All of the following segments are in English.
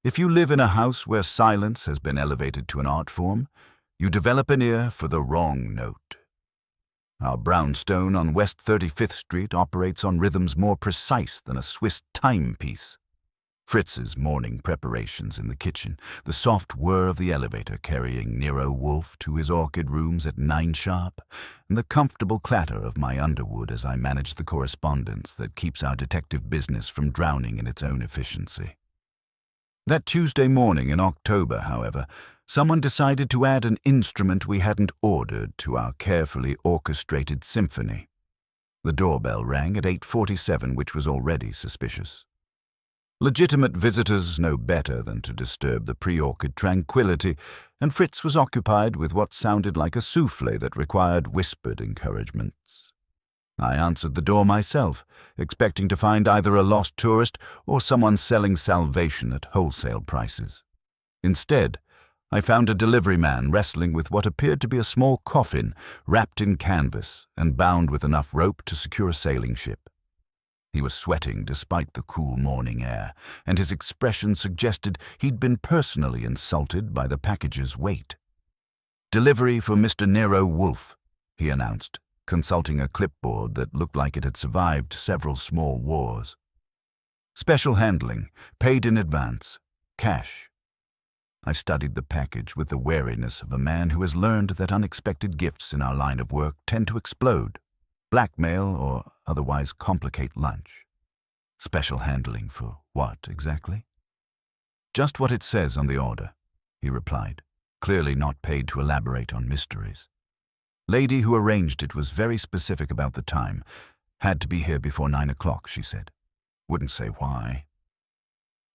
If you live in a house where silence has been elevated to an art form, you develop an ear for the wrong note. Our brownstone on West 35th Street operates on rhythms more precise than a Swiss timepiece. Fritz's morning preparations in the kitchen, the soft whir of the elevator carrying Nero Wolfe to his orchid rooms at 9 sharp, and the comfortable clatter of my underwood as I manage the correspondence that keeps our detective business from drowning in its own efficiency. That Tuesday morning in October, however, someone decided to add an instrument we hadn't ordered to our carefully orchestrated symphony. The doorbell rang at 8:47, which was already suspicious. Legitimate visitors know better than to disturb the pre-orchid tranquility, and Fritz was occupied with what sounded like a souffle that required whispered encouragements. I answered the door myself, expecting to find either a lost tourist or someone selling salvation at wholesale prices. Instead, I found a delivery man wrestling with what appeared to be a small coffin wrapped in canvas and bound with enough rope to secure a sailing ship. He was sweating despite the cool morning air, and his expression suggested he'd been personally insulted by the package's weight. "Delivery for Mr. Nero Wolfe," he announced, consulting a clipboard that looked like it had survived several small wars. "Special handling, paid in advance, cash." I studied the package with the wariness of a man who has learned that unexpected gifts in our line of work tend to explode, blackmail, or otherwise complicate lunch. Special handling for what, exactly? "Just what it says on the order," he replied, clearly not paid to elaborate on mysteries. "Lady who arranged it was very specific about the time. Had to be here before 9 o'clock, she said. Wouldn't say why."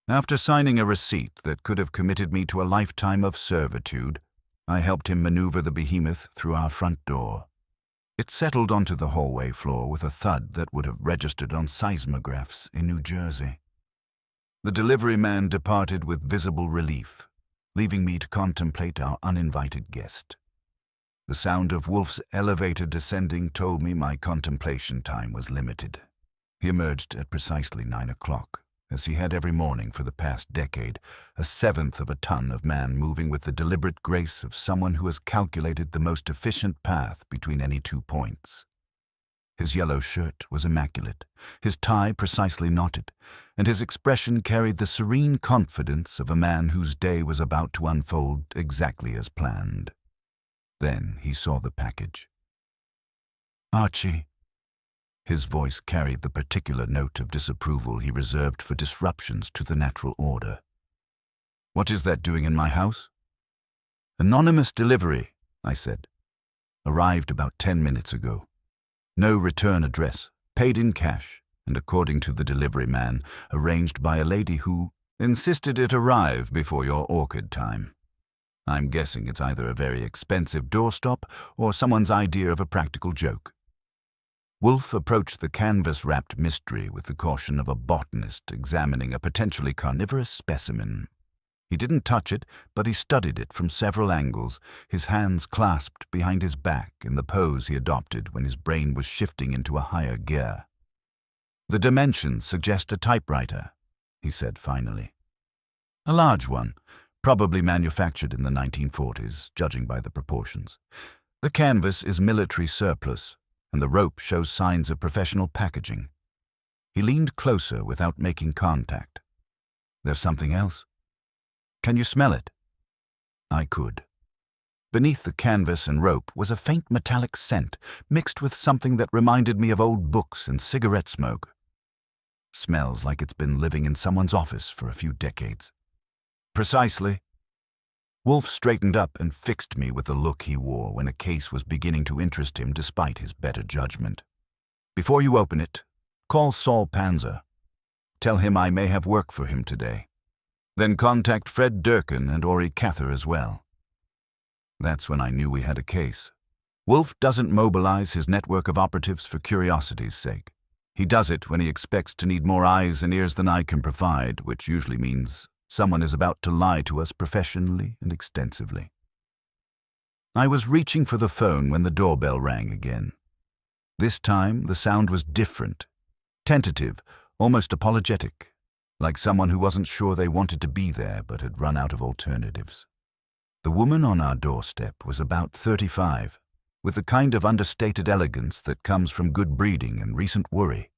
After signing a receipt that could have committed me to a lifetime of servitude, I helped him maneuver the behemoth through our front door. It settled onto the hallway floor with a thud that would have registered on seismographs in New Jersey. The delivery man departed with visible relief, leaving me to contemplate our uninvited guest. The sound of Wolfe's elevator descending told me my contemplation time was limited. He emerged at precisely 9 o'clock, as he had every morning for the past decade, a seventh of a ton of man moving with the deliberate grace of someone who has calculated the most efficient path between any 2 points. His yellow shirt was immaculate, his tie precisely knotted, and his expression carried the serene confidence of a man whose day was about to unfold exactly as planned. Then he saw the package. "Archie." His voice carried the particular note of disapproval he reserved for disruptions to the natural order. "What is that doing in my house?" "Anonymous delivery," I said. "Arrived about 10 minutes ago. No return address, paid in cash, and according to the delivery man, arranged by a lady who insisted it arrive before your orchid time. I'm guessing it's either a very expensive doorstop or someone's idea of a practical joke." Wolfe approached the canvas-wrapped mystery with the caution of a botanist examining a potentially carnivorous specimen. He didn't touch it, but he studied it from several angles, his hands clasped behind his back in the pose he adopted when his brain was shifting into a higher gear. "The dimensions suggest a typewriter," he said finally. "A large one, probably manufactured in the 1940s, judging by the proportions. The canvas is military surplus, and the rope shows signs of professional packaging." He leaned closer without making contact. "There's something else." "Can you smell it?" I could. Beneath the canvas and rope was a faint metallic scent, mixed with something that reminded me of old books and cigarette smoke. Smells like it's been living in someone's office for a few decades. "Precisely." Wolfe straightened up and fixed me with the look he wore when a case was beginning to interest him despite his better judgment. "Before you open it, call Saul Panzer. Tell him I may have work for him today. Then contact Fred Durkin and Ori Cather as well." That's when I knew we had a case. Wolfe doesn't mobilize his network of operatives for curiosity's sake. He does it when he expects to need more eyes and ears than I can provide, which usually means someone is about to lie to us professionally and extensively. I was reaching for the phone when the doorbell rang again. This time, the sound was different, tentative, almost apologetic. like someone who wasn't sure they wanted to be there but had run out of alternatives. The woman on our doorstep was about 35, with the kind of understated elegance that comes from good breeding and recent worry.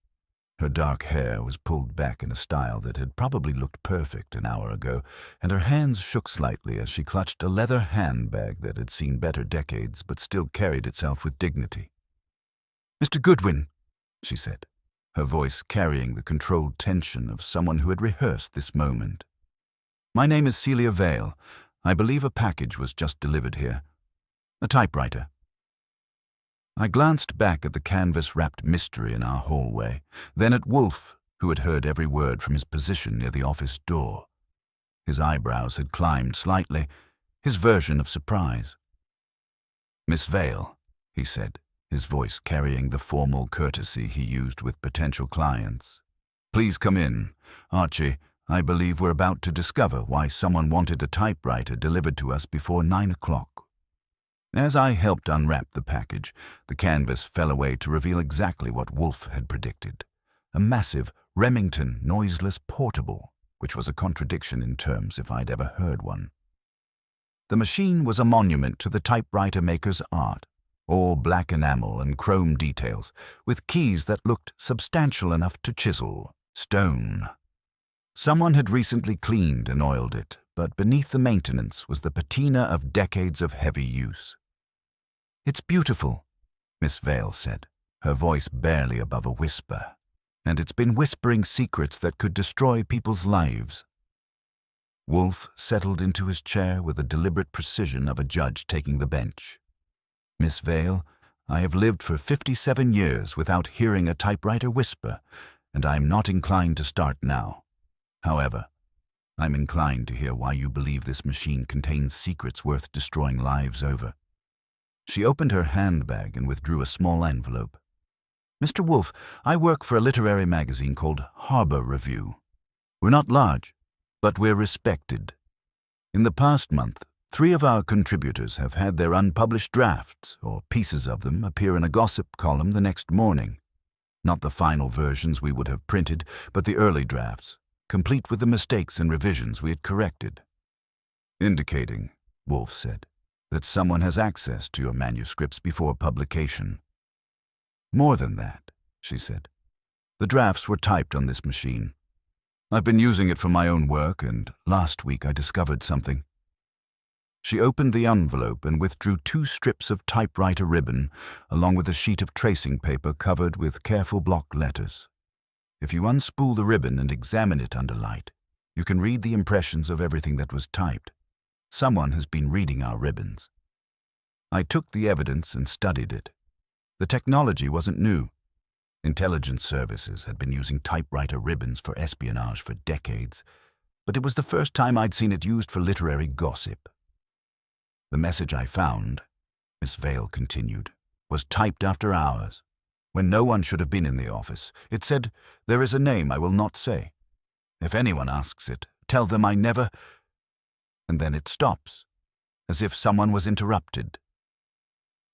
Her dark hair was pulled back in a style that had probably looked perfect an hour ago, and her hands shook slightly as she clutched a leather handbag that had seen better decades but still carried itself with dignity. "Mr. Goodwin," she said, her voice carrying the controlled tension of someone who had rehearsed this moment. "My name is Celia Vale. I believe a package was just delivered here. A typewriter." I glanced back at the canvas-wrapped mystery in our hallway, then at Wolfe, who had heard every word from his position near the office door. His eyebrows had climbed slightly, his version of surprise. "Miss Vale," he said, his voice carrying the formal courtesy he used with potential clients. "Please come in. Archie, I believe we're about to discover why someone wanted a typewriter delivered to us before 9 o'clock. As I helped unwrap the package, the canvas fell away to reveal exactly what Wolfe had predicted. A massive Remington noiseless portable, which was a contradiction in terms if I'd ever heard one. The machine was a monument to the typewriter maker's art, all black enamel and chrome details, with keys that looked substantial enough to chisel stone. Someone had recently cleaned and oiled it, but beneath the maintenance was the patina of decades of heavy use. "It's beautiful," Miss Vale said, her voice barely above a whisper, "and it's been whispering secrets that could destroy people's lives." Wolfe settled into his chair with the deliberate precision of a judge taking the bench. "Miss Vale, I have lived for 57 years without hearing a typewriter whisper, and I am not inclined to start now. However, I'm inclined to hear why you believe this machine contains secrets worth destroying lives over." She opened her handbag and withdrew a small envelope. "Mr. Wolfe, I work for a literary magazine called Harbor Review. We're not large, but we're respected. In the past month, 3 of our contributors have had their unpublished drafts, or pieces of them, appear in a gossip column the next morning. Not the final versions we would have printed, but the early drafts, complete with the mistakes and revisions we had corrected." "Indicating," Wolfe said, "that someone has access to your manuscripts before publication." "More than that," she said. "The drafts were typed on this machine. I've been using it for my own work, and last week I discovered something." She opened the envelope and withdrew 2 strips of typewriter ribbon, along with a sheet of tracing paper covered with careful block letters. If you unspool the ribbon and examine it under light, you can read the impressions of everything that was typed. Someone has been reading our ribbons. I took the evidence and studied it. The technology wasn't new. Intelligence services had been using typewriter ribbons for espionage for decades, but it was the first time I'd seen it used for literary gossip. "The message I found," Miss Vale continued, "was typed after hours, when no one should have been in the office. It said, 'There is a name I will not say. If anyone asks it, tell them I never—' And then it stops, as if someone was interrupted."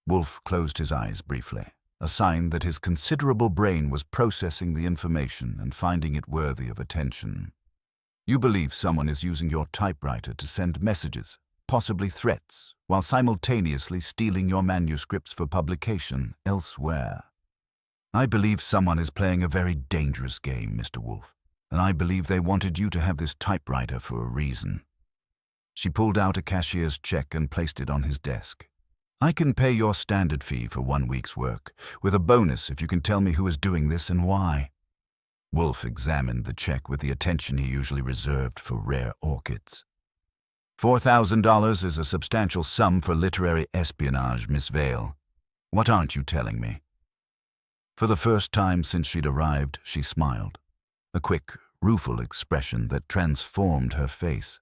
Wolfe closed his eyes briefly, a sign that his considerable brain was processing the information and finding it worthy of attention. "You believe someone is using your typewriter to send messages, possibly threats, while simultaneously stealing your manuscripts for publication elsewhere." "I believe someone is playing a very dangerous game, Mr. Wolfe, and I believe they wanted you to have this typewriter for a reason." She pulled out a cashier's check and placed it on his desk. "I can pay your standard fee for 1 week's work, with a bonus if you can tell me who is doing this and why." Wolfe examined the check with the attention he usually reserved for rare orchids. $4,000 is a substantial sum for literary espionage, Miss Vale. What aren't you telling me?" For the first time since she'd arrived, she smiled, a quick, rueful expression that transformed her face.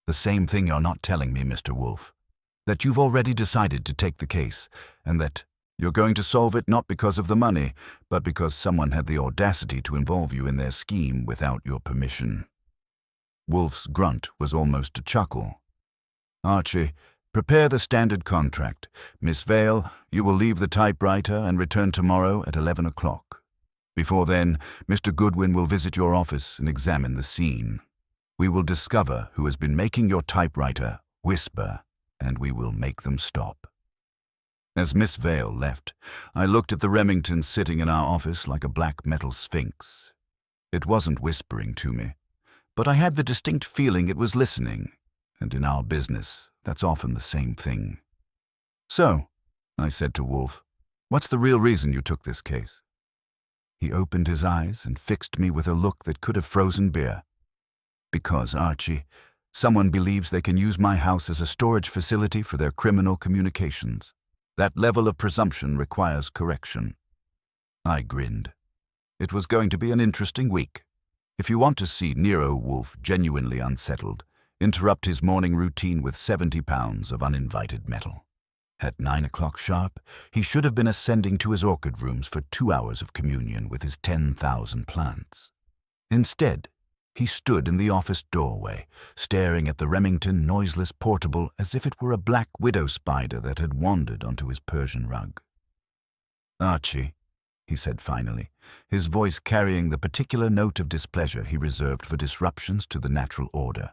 "The same thing you're not telling me, Mr. Wolfe. That you've already decided to take the case, and that you're going to solve it not because of the money, but because someone had the audacity to involve you in their scheme without your permission." Wolfe's grunt was almost a chuckle. "Archie, prepare the standard contract. Miss Vale, you will leave the typewriter and return tomorrow at 11 o'clock. Before then, Mr. Goodwin will visit your office and examine the scene. We will discover who has been making your typewriter whisper, and we will make them stop." As Miss Vale left, I looked at the Remington sitting in our office like a black metal sphinx. It wasn't whispering to me, but I had the distinct feeling it was listening, and in our business, that's often the same thing. "So," I said to Wolfe, "what's the real reason you took this case?" He opened his eyes and fixed me with a look that could have frozen beer. "Because, Archie, someone believes they can use my house as a storage facility for their criminal communications. That level of presumption requires correction." I grinned. It was going to be an interesting week. If you want to see Nero Wolfe genuinely unsettled, interrupt his morning routine with 70 pounds of uninvited metal. At 9 o'clock sharp, he should have been ascending to his orchid rooms for 2 hours of communion with his 10,000 plants. Instead, he stood in the office doorway, staring at the Remington noiseless portable as if it were a black widow spider that had wandered onto his Persian rug. "Archie," he said finally, his voice carrying the particular note of displeasure he reserved for disruptions to the natural order.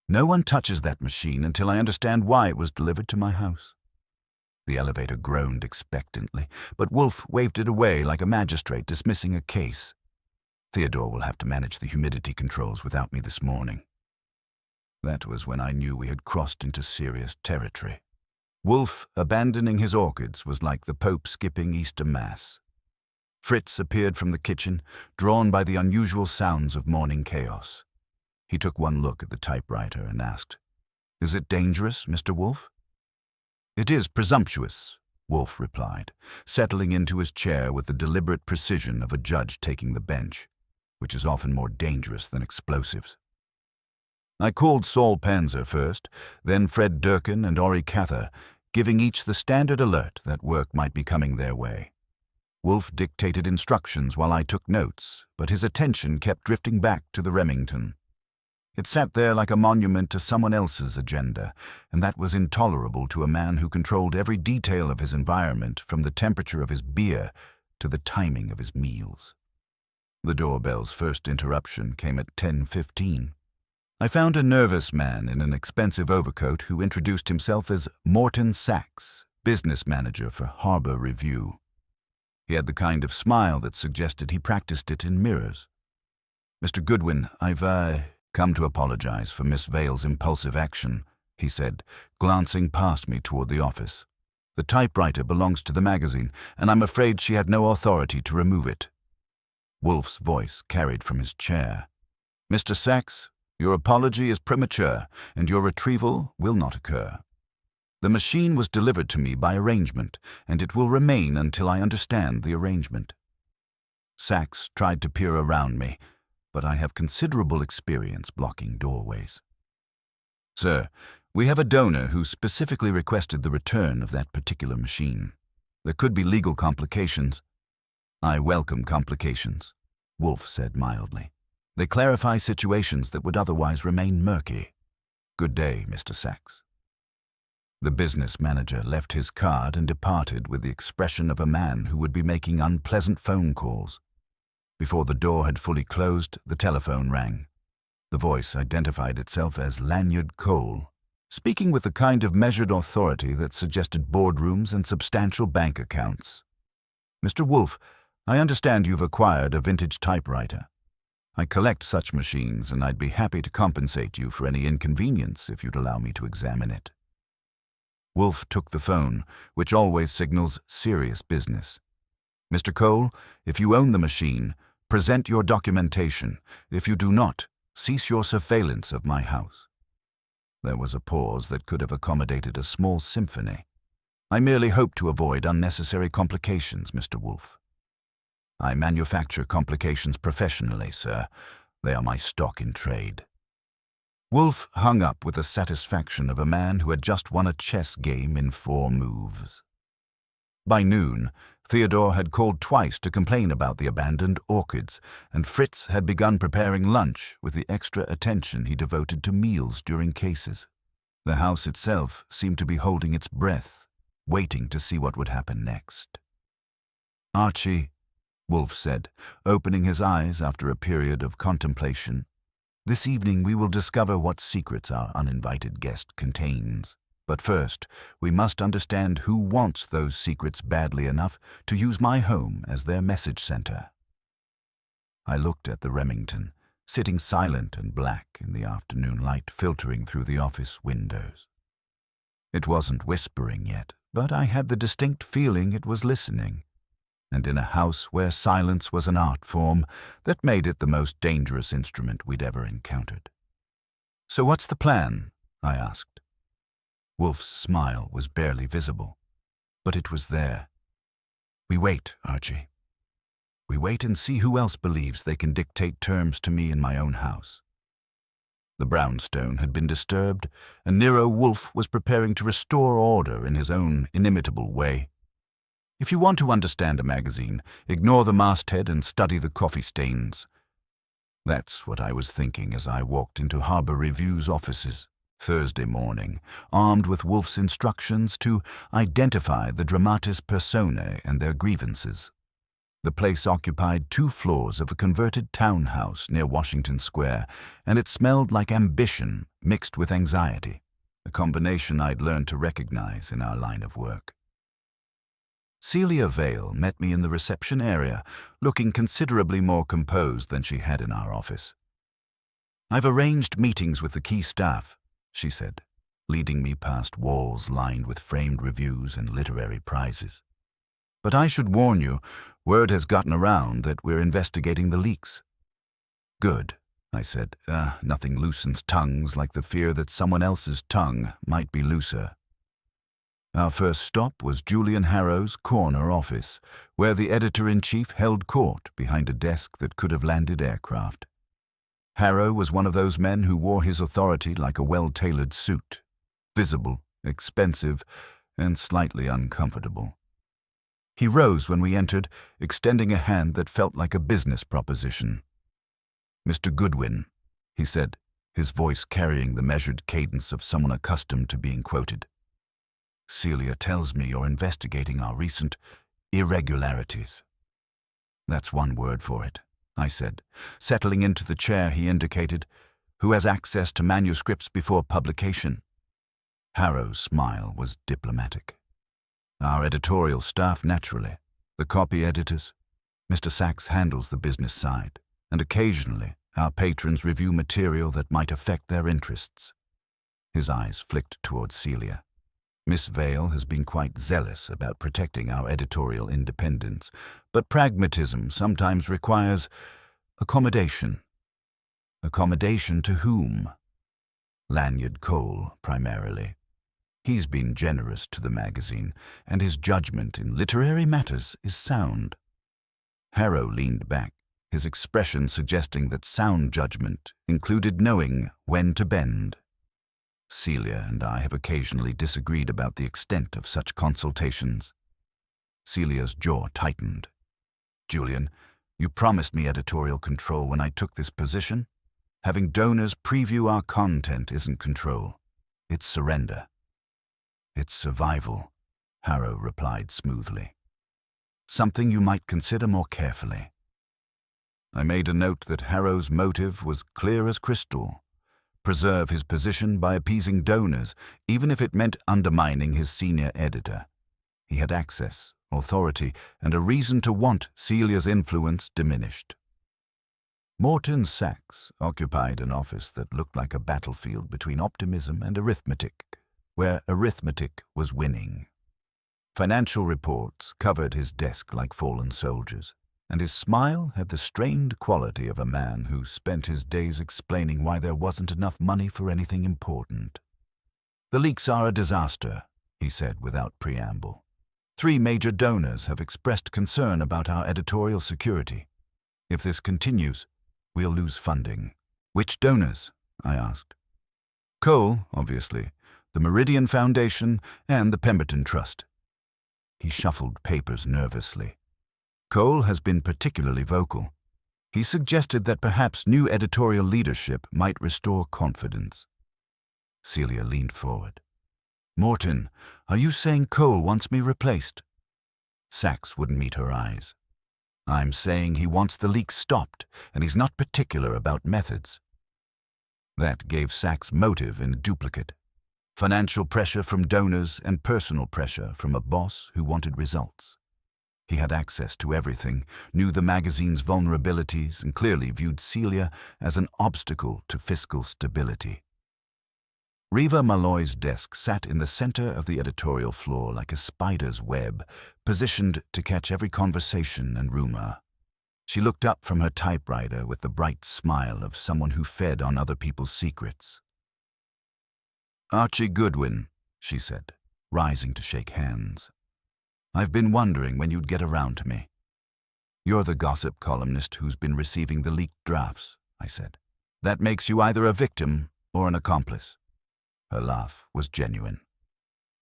"No one touches that machine until I understand why it was delivered to my house." The elevator groaned expectantly, but Wolfe waved it away like a magistrate dismissing a case. "Theodore will have to manage the humidity controls without me this morning." That was when I knew we had crossed into serious territory. Wolfe abandoning his orchids was like the Pope skipping Easter Mass. Fritz appeared from the kitchen, drawn by the unusual sounds of morning chaos. He took one look at the typewriter and asked, "Is it dangerous, Mr. Wolfe?" "It is presumptuous," Wolfe replied, settling into his chair with the deliberate precision of a judge taking the bench, which is often more dangerous than explosives. I called Saul Panzer first, then Fred Durkin and Ori Cather, giving each the standard alert that work might be coming their way. Wolfe dictated instructions while I took notes, but his attention kept drifting back to the Remington. It sat there like a monument to someone else's agenda, and that was intolerable to a man who controlled every detail of his environment, from the temperature of his beer to the timing of his meals. The doorbell's first interruption came at 10:15. I found a nervous man in an expensive overcoat who introduced himself as Morton Sachs, business manager for Harbor Review. He had the kind of smile that suggested he practiced it in mirrors. "Mr. Goodwin, I've come to apologize for Miss Vale's impulsive action," he said, glancing past me toward the office. "The typewriter belongs to the magazine, and I'm afraid she had no authority to remove it." Wolfe's voice carried from his chair. "Mr. Sachs, your apology is premature, and your retrieval will not occur. The machine was delivered to me by arrangement, and it will remain until I understand the arrangement." Sachs tried to peer around me, but I have considerable experience blocking doorways. "Sir, we have a donor who specifically requested the return of that particular machine. There could be legal complications." "I welcome complications," Wolfe said mildly. "They clarify situations that would otherwise remain murky. Good day, Mr. Sachs." The business manager left his card and departed with the expression of a man who would be making unpleasant phone calls. Before the door had fully closed, the telephone rang. The voice identified itself as Lanyard Cole, speaking with the kind of measured authority that suggested boardrooms and substantial bank accounts. "Mr. Wolfe, I understand you've acquired a vintage typewriter. I collect such machines, and I'd be happy to compensate you for any inconvenience if you'd allow me to examine it." Wolfe took the phone, which always signals serious business. "Mr. Cole, if you own the machine, present your documentation. If you do not, cease your surveillance of my house." There was a pause that could have accommodated a small symphony. "I merely hope to avoid unnecessary complications, Mr. Wolfe." "I manufacture complications professionally, sir. They are my stock in trade." Wolfe hung up with the satisfaction of a man who had just won a chess game in 4 moves. By noon, Theodore had called twice to complain about the abandoned orchids, and Fritz had begun preparing lunch with the extra attention he devoted to meals during cases. The house itself seemed to be holding its breath, waiting to see what would happen next. "Archie," Wolfe said, opening his eyes after a period of contemplation. This evening we will discover what secrets our uninvited guest contains. But first, we must understand who wants those secrets badly enough to use my home as their message center. I looked at the Remington, sitting silent and black in the afternoon light filtering through the office windows. It wasn't whispering yet, but I had the distinct feeling it was listening. And in a house where silence was an art form, that made it the most dangerous instrument we'd ever encountered. "So what's the plan?" I asked. Wolfe's smile was barely visible, but it was there. "We wait, Archie. We wait and see who else believes they can dictate terms to me in my own house." The brownstone had been disturbed, and Nero Wolfe was preparing to restore order in his own inimitable way. If you want to understand a magazine, ignore the masthead and study the coffee stains. That's what I was thinking as I walked into Harbor Review's offices Thursday morning, armed with Wolfe's instructions to identify the dramatis personae and their grievances. The place occupied 2 floors of a converted townhouse near Washington Square, and it smelled like ambition mixed with anxiety, a combination I'd learned to recognize in our line of work. Celia Vale met me in the reception area, looking considerably more composed than she had in our office. "I've arranged meetings with the key staff," she said, leading me past walls lined with framed reviews and literary prizes. "But I should warn you, word has gotten around that we're investigating the leaks." "Good," I said. Nothing loosens tongues like the fear that someone else's tongue might be looser." Our first stop was Julian Harrow's corner office, where the editor-in-chief held court behind a desk that could have landed aircraft. Harrow was one of those men who wore his authority like a well-tailored suit, visible, expensive, and slightly uncomfortable. He rose when we entered, extending a hand that felt like a business proposition. "Mr. Goodwin," he said, his voice carrying the measured cadence of someone accustomed to being quoted. "Celia tells me you're investigating our recent irregularities." "That's one word for it," I said, settling into the chair he indicated. "Who has access to manuscripts before publication?" Harrow's smile was diplomatic. "Our editorial staff, naturally. The copy editors. Mr. Sachs handles the business side, and occasionally our patrons review material that might affect their interests." His eyes flicked towards Celia. "Miss Vale has been quite zealous about protecting our editorial independence, but pragmatism sometimes requires accommodation." "Accommodation to whom?" "Lanyard Cole, primarily. He's been generous to the magazine, and his judgment in literary matters is sound." Harrow leaned back, his expression suggesting that sound judgment included knowing when to bend. Celia and I have occasionally disagreed about the extent of such consultations. Celia's jaw tightened. "Julian, you promised me editorial control when I took this position. Having donors preview our content isn't control. It's surrender." "It's survival," Harrow replied smoothly. "Something you might consider more carefully." I made a note that Harrow's motive was clear as crystal. Preserve his position by appeasing donors, even if it meant undermining his senior editor. He had access, authority, and a reason to want Celia's influence diminished. Morton Sachs occupied an office that looked like a battlefield between optimism and arithmetic, where arithmetic was winning. Financial reports covered his desk like fallen soldiers, and his smile had the strained quality of a man who spent his days explaining why there wasn't enough money for anything important. "The leaks are a disaster," he said without preamble. 3 major donors have expressed concern about our editorial security. If this continues, we'll lose funding." "Which donors?" I asked. "Cole, obviously, the Meridian Foundation, and the Pemberton Trust." He shuffled papers nervously. "Cole has been particularly vocal. He suggested that perhaps new editorial leadership might restore confidence." Celia leaned forward. "Morton, are you saying Cole wants me replaced?" Sachs wouldn't meet her eyes. I'm saying he wants the leak stopped, and he's not particular about methods. That gave Sachs motive in duplicate. Financial pressure from donors and personal pressure from a boss who wanted results. He had access to everything, knew the magazine's vulnerabilities, and clearly viewed Celia as an obstacle to fiscal stability. Reva Malloy's desk sat in the center of the editorial floor like a spider's web, positioned to catch every conversation and rumor. She looked up from her typewriter with the bright smile of someone who fed on other people's secrets. "Archie Goodwin," she said, rising to shake hands. "I've been wondering when you'd get around to me." "You're the gossip columnist who's been receiving the leaked drafts," I said. "That makes you either a victim or an accomplice." Her laugh was genuine.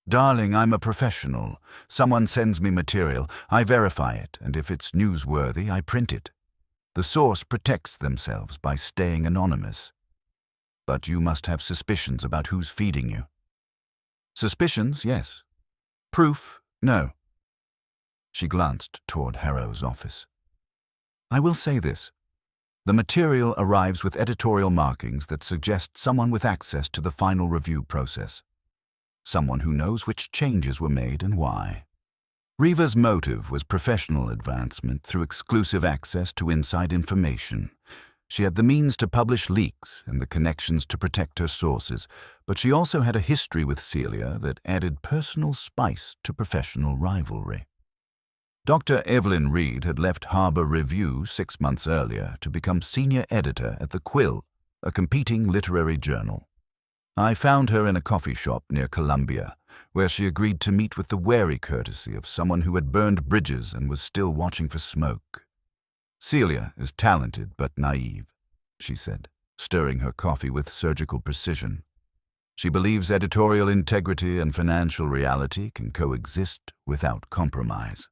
"Darling, I'm a professional. Someone sends me material, I verify it, and if it's newsworthy, I print it. The source protects themselves by staying anonymous. But you must have suspicions about who's feeding you." "Suspicions, yes. Proof, no." She glanced toward Harrow's office. "I will say this. The material arrives with editorial markings that suggest someone with access to the final review process. Someone who knows which changes were made and why. Reva's motive was professional advancement through exclusive access to inside information. She had the means to publish leaks and the connections to protect her sources, but she also had a history with Celia that added personal spice to professional rivalry. Dr. Evelyn Reed had left Harbor Review 6 months earlier to become senior editor at The Quill, a competing literary journal. I found her in a coffee shop near Columbia, where she agreed to meet with the wary courtesy of someone who had burned bridges and was still watching for smoke. "Celia is talented but naive," she said, stirring her coffee with surgical precision. "She believes editorial integrity and financial reality can coexist without compromise.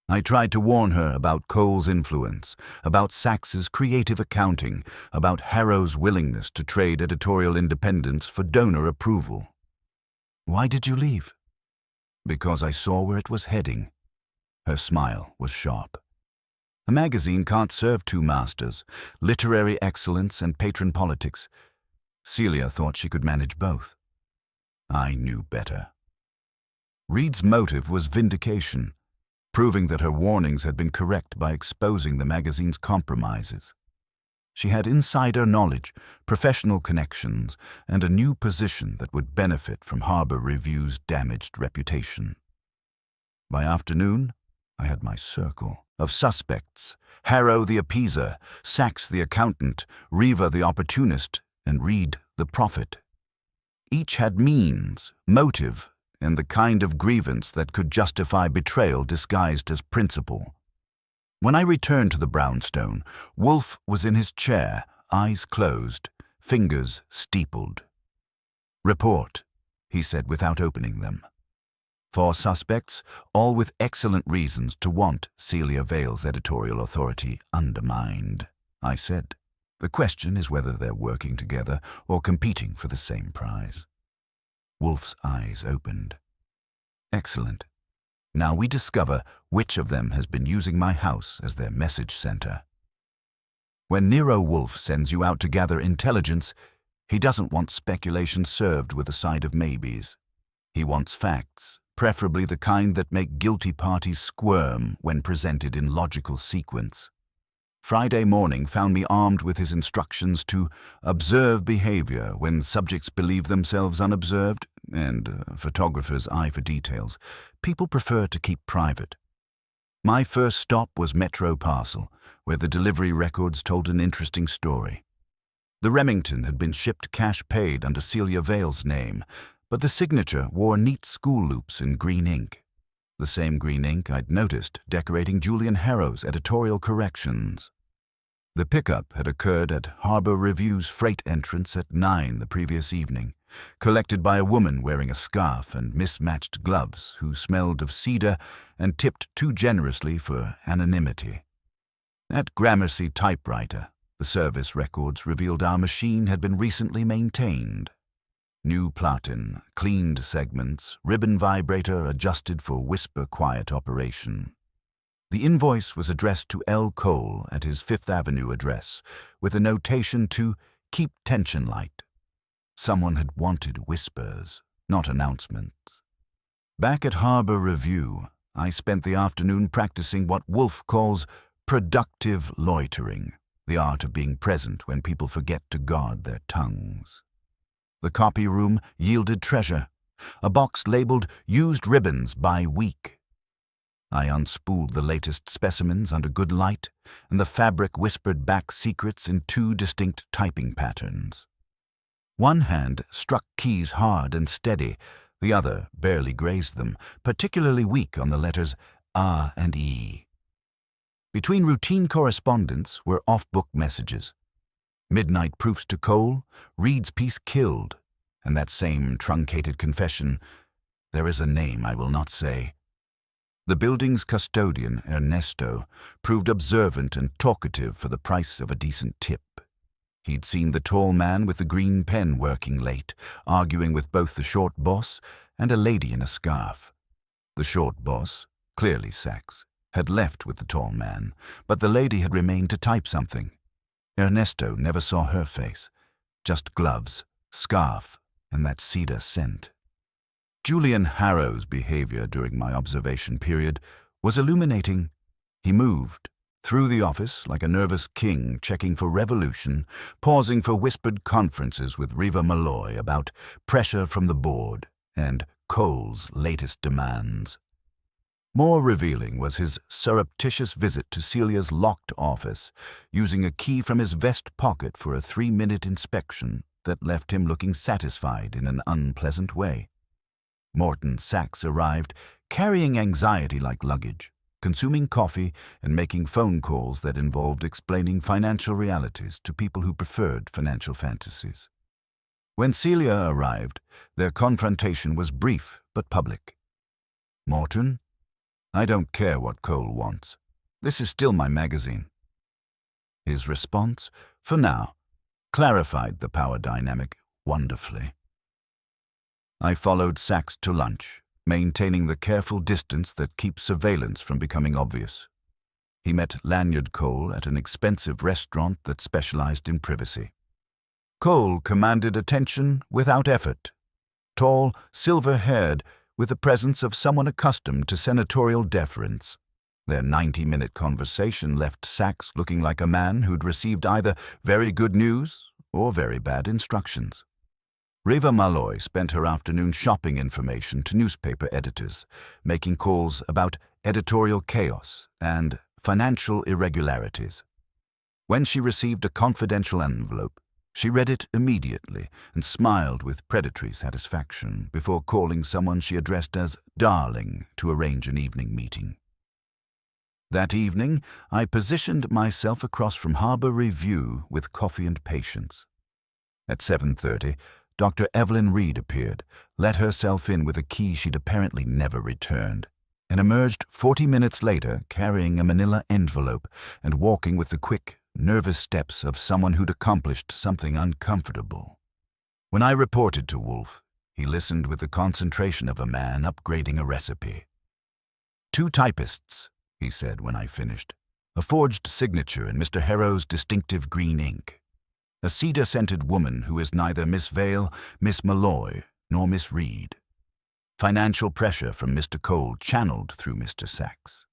I tried to warn her about Cole's influence, about Sachs's creative accounting, about Harrow's willingness to trade editorial independence for donor approval." "Why did you leave?" "Because I saw where it was heading." Her smile was sharp. "A magazine can't serve two masters, literary excellence and patron politics. Celia thought she could manage both. I knew better." Reed's motive was vindication, proving that her warnings had been correct by exposing the magazine's compromises. She had insider knowledge, professional connections, and a new position that would benefit from Harbor Review's damaged reputation. By afternoon, I had my circle of suspects: Harrow the appeaser, Sachs the accountant, Reva the opportunist, and Reed the prophet. Each had means, motive, and the kind of grievance that could justify betrayal disguised as principle. When I returned to the brownstone, Wolfe was in his chair, eyes closed, fingers steepled. "Report," he said without opening them. "4 suspects, all with excellent reasons to want Celia Vale's editorial authority undermined," I said. "The question is whether they're working together or competing for the same prize." Wolfe's eyes opened. "Excellent. Now we discover which of them has been using my house as their message center. When Nero Wolfe sends you out to gather intelligence, he doesn't want speculation served with a side of maybes. He wants facts, preferably the kind that make guilty parties squirm when presented in logical sequence. Friday morning found me armed with his instructions to observe behavior when subjects believe themselves unobserved, and photographers' eye for details. People prefer to keep private. My first stop was Metro Parcel, where the delivery records told an interesting story. The Remington had been shipped cash paid under Celia Vale's name, but the signature wore neat school loops in green ink. The same green ink I'd noticed decorating Julian Harrow's editorial corrections. The pickup had occurred at Harbor Review's freight entrance at 9 the previous evening, collected by a woman wearing a scarf and mismatched gloves who smelled of cedar and tipped too generously for anonymity. At Gramercy Typewriter, the service records revealed our machine had been recently maintained. New platen, cleaned segments, ribbon vibrator adjusted for whisper-quiet operation. The invoice was addressed to L. Cole at his Fifth Avenue address, with a notation to keep tension light. Someone had wanted whispers, not announcements. Back at Harbor Review, I spent the afternoon practicing what Wolfe calls productive loitering, the art of being present when people forget to guard their tongues. The copy room yielded treasure, a box labeled Used Ribbons by Week. I unspooled the latest specimens under good light, and the fabric whispered back secrets in two distinct typing patterns. One hand struck keys hard and steady, the other barely grazed them, particularly weak on the letters A and E. Between routine correspondence were off-book messages. Midnight proofs to Cole, Reed's piece killed, and that same truncated confession, there is a name I will not say. The building's custodian, Ernesto, proved observant and talkative for the price of a decent tip. He'd seen the tall man with the green pen working late, arguing with both the short boss and a lady in a scarf. The short boss, clearly Sachs, had left with the tall man, but the lady had remained to type something. Ernesto never saw her face, just gloves, scarf, and that cedar scent. Julian Harrow's behavior during my observation period was illuminating. He moved through the office like a nervous king checking for revolution, pausing for whispered conferences with Reva Malloy about pressure from the board and Cole's latest demands. More revealing was his surreptitious visit to Celia's locked office, using a key from his vest pocket for a 3-minute inspection that left him looking satisfied in an unpleasant way. Morton Sachs arrived, carrying anxiety like luggage, consuming coffee and making phone calls that involved explaining financial realities to people who preferred financial fantasies. When Celia arrived, their confrontation was brief but public. "Morton, I don't care what Cole wants. This is still my magazine." His response, for now, clarified the power dynamic wonderfully. I followed Sachs to lunch, maintaining the careful distance that keeps surveillance from becoming obvious. He met Lanyard Cole at an expensive restaurant that specialized in privacy. Cole commanded attention without effort. Tall, silver-haired, with the presence of someone accustomed to senatorial deference. Their 90-minute conversation left Sachs looking like a man who'd received either very good news or very bad instructions. Reva Malloy spent her afternoon shopping information to newspaper editors, making calls about editorial chaos and financial irregularities. When she received a confidential envelope, she read it immediately and smiled with predatory satisfaction before calling someone she addressed as darling to arrange an evening meeting. That evening, I positioned myself across from Harbor Review with coffee and patience. At 7:30, Dr. Evelyn Reed appeared, let herself in with a key she'd apparently never returned, and emerged 40 minutes later carrying a manila envelope and walking with the quick, nervous steps of someone who'd accomplished something uncomfortable. When I reported to Wolfe, he listened with the concentration of a man upgrading a recipe. "2 typists," he said when I finished, "a forged signature in Mr. Harrow's distinctive green ink. A cedar-scented woman who is neither Miss Vale, Miss Malloy, nor Miss Reed. Financial pressure from Mr. Cole channeled through Mr. Sachs.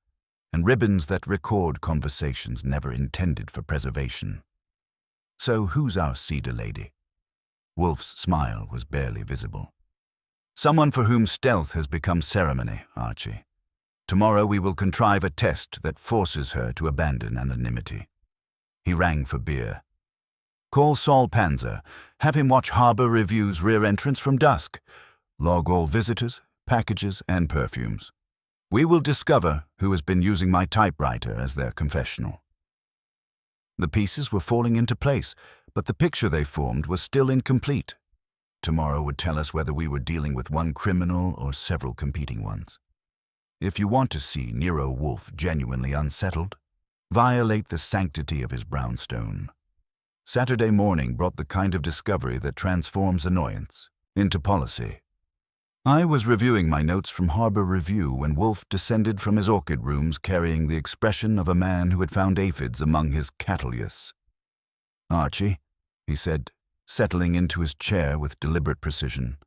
And ribbons that record conversations never intended for preservation. So who's our cedar lady?" Wolfe's smile was barely visible. "Someone for whom stealth has become ceremony, Archie. Tomorrow we will contrive a test that forces her to abandon anonymity." He rang for beer. "Call Saul Panzer. Have him watch Harbor Review's rear entrance from dusk. Log all visitors, packages, and perfumes. We will discover who has been using my typewriter as their confessional." The pieces were falling into place, but the picture they formed was still incomplete. Tomorrow would tell us whether we were dealing with one criminal or several competing ones. If you want to see Nero Wolfe genuinely unsettled, violate the sanctity of his brownstone. Saturday morning brought the kind of discovery that transforms annoyance into policy. I was reviewing my notes from Harbor Review when Wolfe descended from his orchid rooms carrying the expression of a man who had found aphids among his cattleyas. "Archie," he said, settling into his chair with deliberate precision.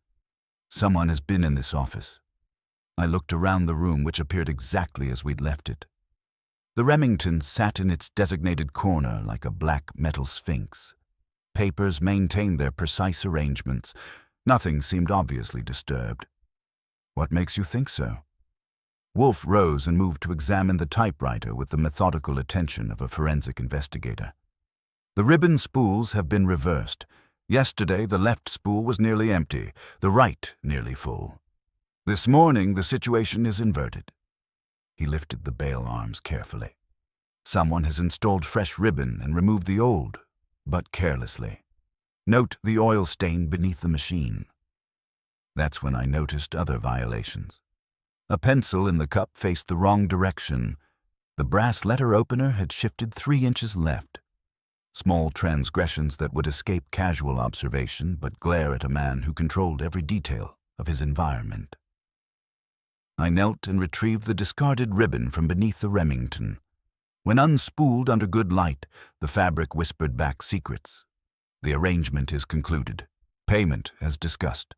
"Someone has been in this office." I looked around the room, which appeared exactly as we'd left it. The Remington sat in its designated corner like a black metal sphinx. Papers maintained their precise arrangements. Nothing seemed obviously disturbed. "What makes you think so?" Wolfe rose and moved to examine the typewriter with the methodical attention of a forensic investigator. "The ribbon spools have been reversed. Yesterday, the left spool was nearly empty, the right nearly full. This morning, the situation is inverted." He lifted the bail arms carefully. "Someone has installed fresh ribbon and removed the old, but carelessly. Note the oil stain beneath the machine." That's when I noticed other violations. A pencil in the cup faced the wrong direction. The brass letter opener had shifted 3 inches left. Small transgressions that would escape casual observation but glare at a man who controlled every detail of his environment. I knelt and retrieved the discarded ribbon from beneath the Remington. When unspooled under good light, the fabric whispered back secrets. "The arrangement is concluded. Payment as discussed.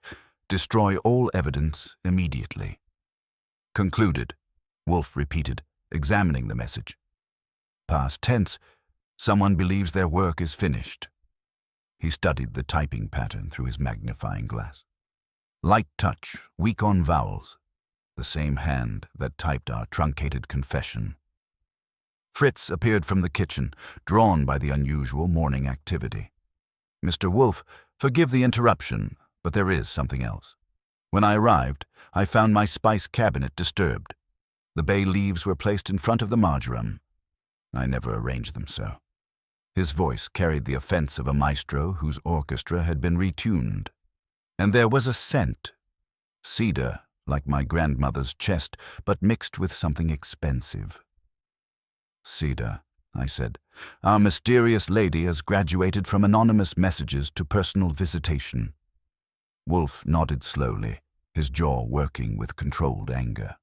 Destroy all evidence immediately." "Concluded," Wolfe repeated, examining the message. "Past tense. Someone believes their work is finished." He studied the typing pattern through his magnifying glass. Light touch, weak on vowels. The same hand that typed our truncated confession. Fritz appeared from the kitchen, drawn by the unusual morning activity. "Mr. Wolfe, forgive the interruption, but there is something else. When I arrived, I found my spice cabinet disturbed. The bay leaves were placed in front of the marjoram. I never arranged them so." His voice carried the offense of a maestro whose orchestra had been retuned. "And there was a scent. Cedar, like my grandmother's chest, but mixed with something expensive." "Cedar," I said. "Our mysterious lady has graduated from anonymous messages to personal visitation." Wolfe nodded slowly, his jaw working with controlled anger.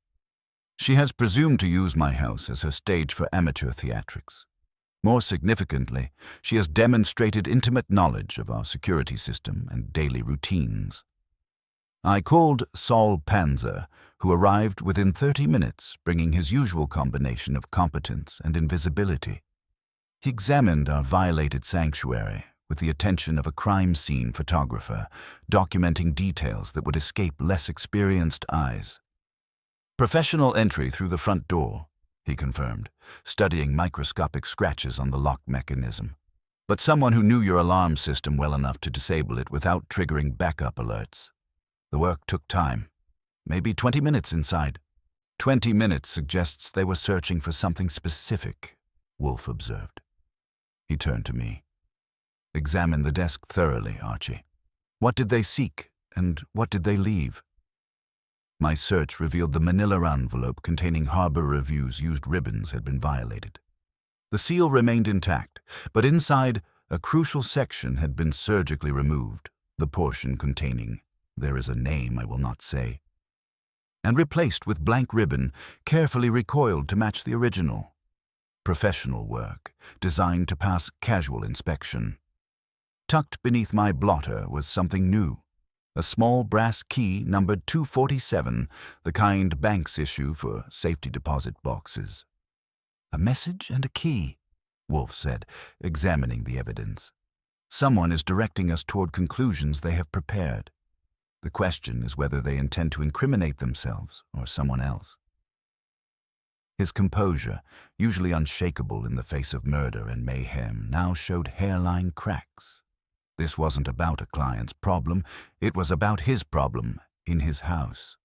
"She has presumed to use my house as her stage for amateur theatrics. More significantly, she has demonstrated intimate knowledge of our security system and daily routines." I called Saul Panzer, who arrived within 30 minutes, bringing his usual combination of competence and invisibility. He examined our violated sanctuary with the attention of a crime scene photographer, documenting details that would escape less experienced eyes. "Professional entry through the front door," he confirmed, studying microscopic scratches on the lock mechanism. "But someone who knew your alarm system well enough to disable it without triggering backup alerts. The work took time. Maybe 20 minutes inside." 20 minutes suggests they were searching for something specific," Wolfe observed. He turned to me. "Examine the desk thoroughly, Archie. What did they seek, and what did they leave?" My search revealed the manila envelope containing Harbor Review's used ribbons had been violated. The seal remained intact, but inside, a crucial section had been surgically removed, the portion containing "There is a name I will not say," and replaced with blank ribbon, carefully recoiled to match the original. Professional work, designed to pass casual inspection. Tucked beneath my blotter was something new. A small brass key numbered 247, the kind banks issue for safety deposit boxes. "A message and a key," Wolfe said, examining the evidence. "Someone is directing us toward conclusions they have prepared. The question is whether they intend to incriminate themselves or someone else." His composure, usually unshakable in the face of murder and mayhem, now showed hairline cracks. This wasn't about a client's problem, it was about his problem in his house.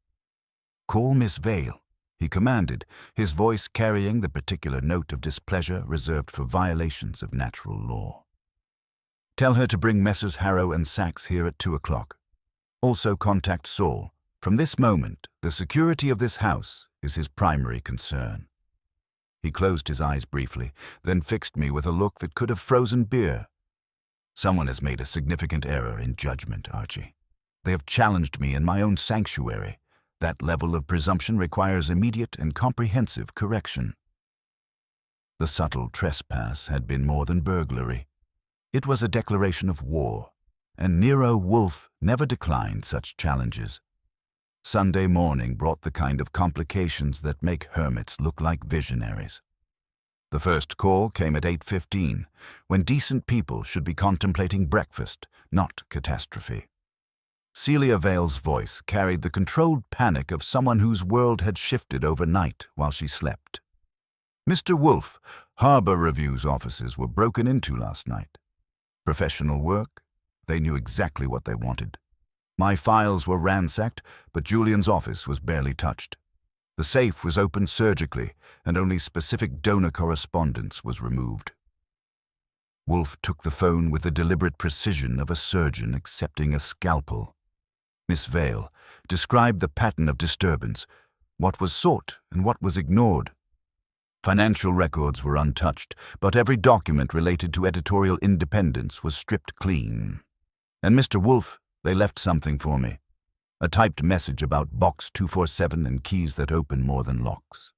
"Call Miss Vale," he commanded, his voice carrying the particular note of displeasure reserved for violations of natural law. "Tell her to bring Messrs. Harrow and Sachs here at 2 o'clock. Also contact Saul. From this moment, the security of this house is his primary concern." He closed his eyes briefly, then fixed me with a look that could have frozen beer. "Someone has made a significant error in judgment, Archie. They have challenged me in my own sanctuary. That level of presumption requires immediate and comprehensive correction. The subtle trespass had been more than burglary. It was a declaration of war, and Nero Wolfe never declined such challenges. Sunday morning brought the kind of complications that make hermits look like visionaries. The first call came at 8:15, when decent people should be contemplating breakfast, not catastrophe. Celia Vale's voice carried the controlled panic of someone whose world had shifted overnight while she slept. "Mr. Wolfe, Harbor Review's offices were broken into last night. Professional work? They knew exactly what they wanted. My files were ransacked, but Julian's office was barely touched. The safe was opened surgically, and only specific donor correspondence was removed." Wolfe took the phone with the deliberate precision of a surgeon accepting a scalpel. "Miss Vale, describe the pattern of disturbance. What was sought and what was ignored?" "Financial records were untouched, but every document related to editorial independence was stripped clean. And Mr. Wolfe, they left something for me. A typed message about Box 247 and keys that open more than locks."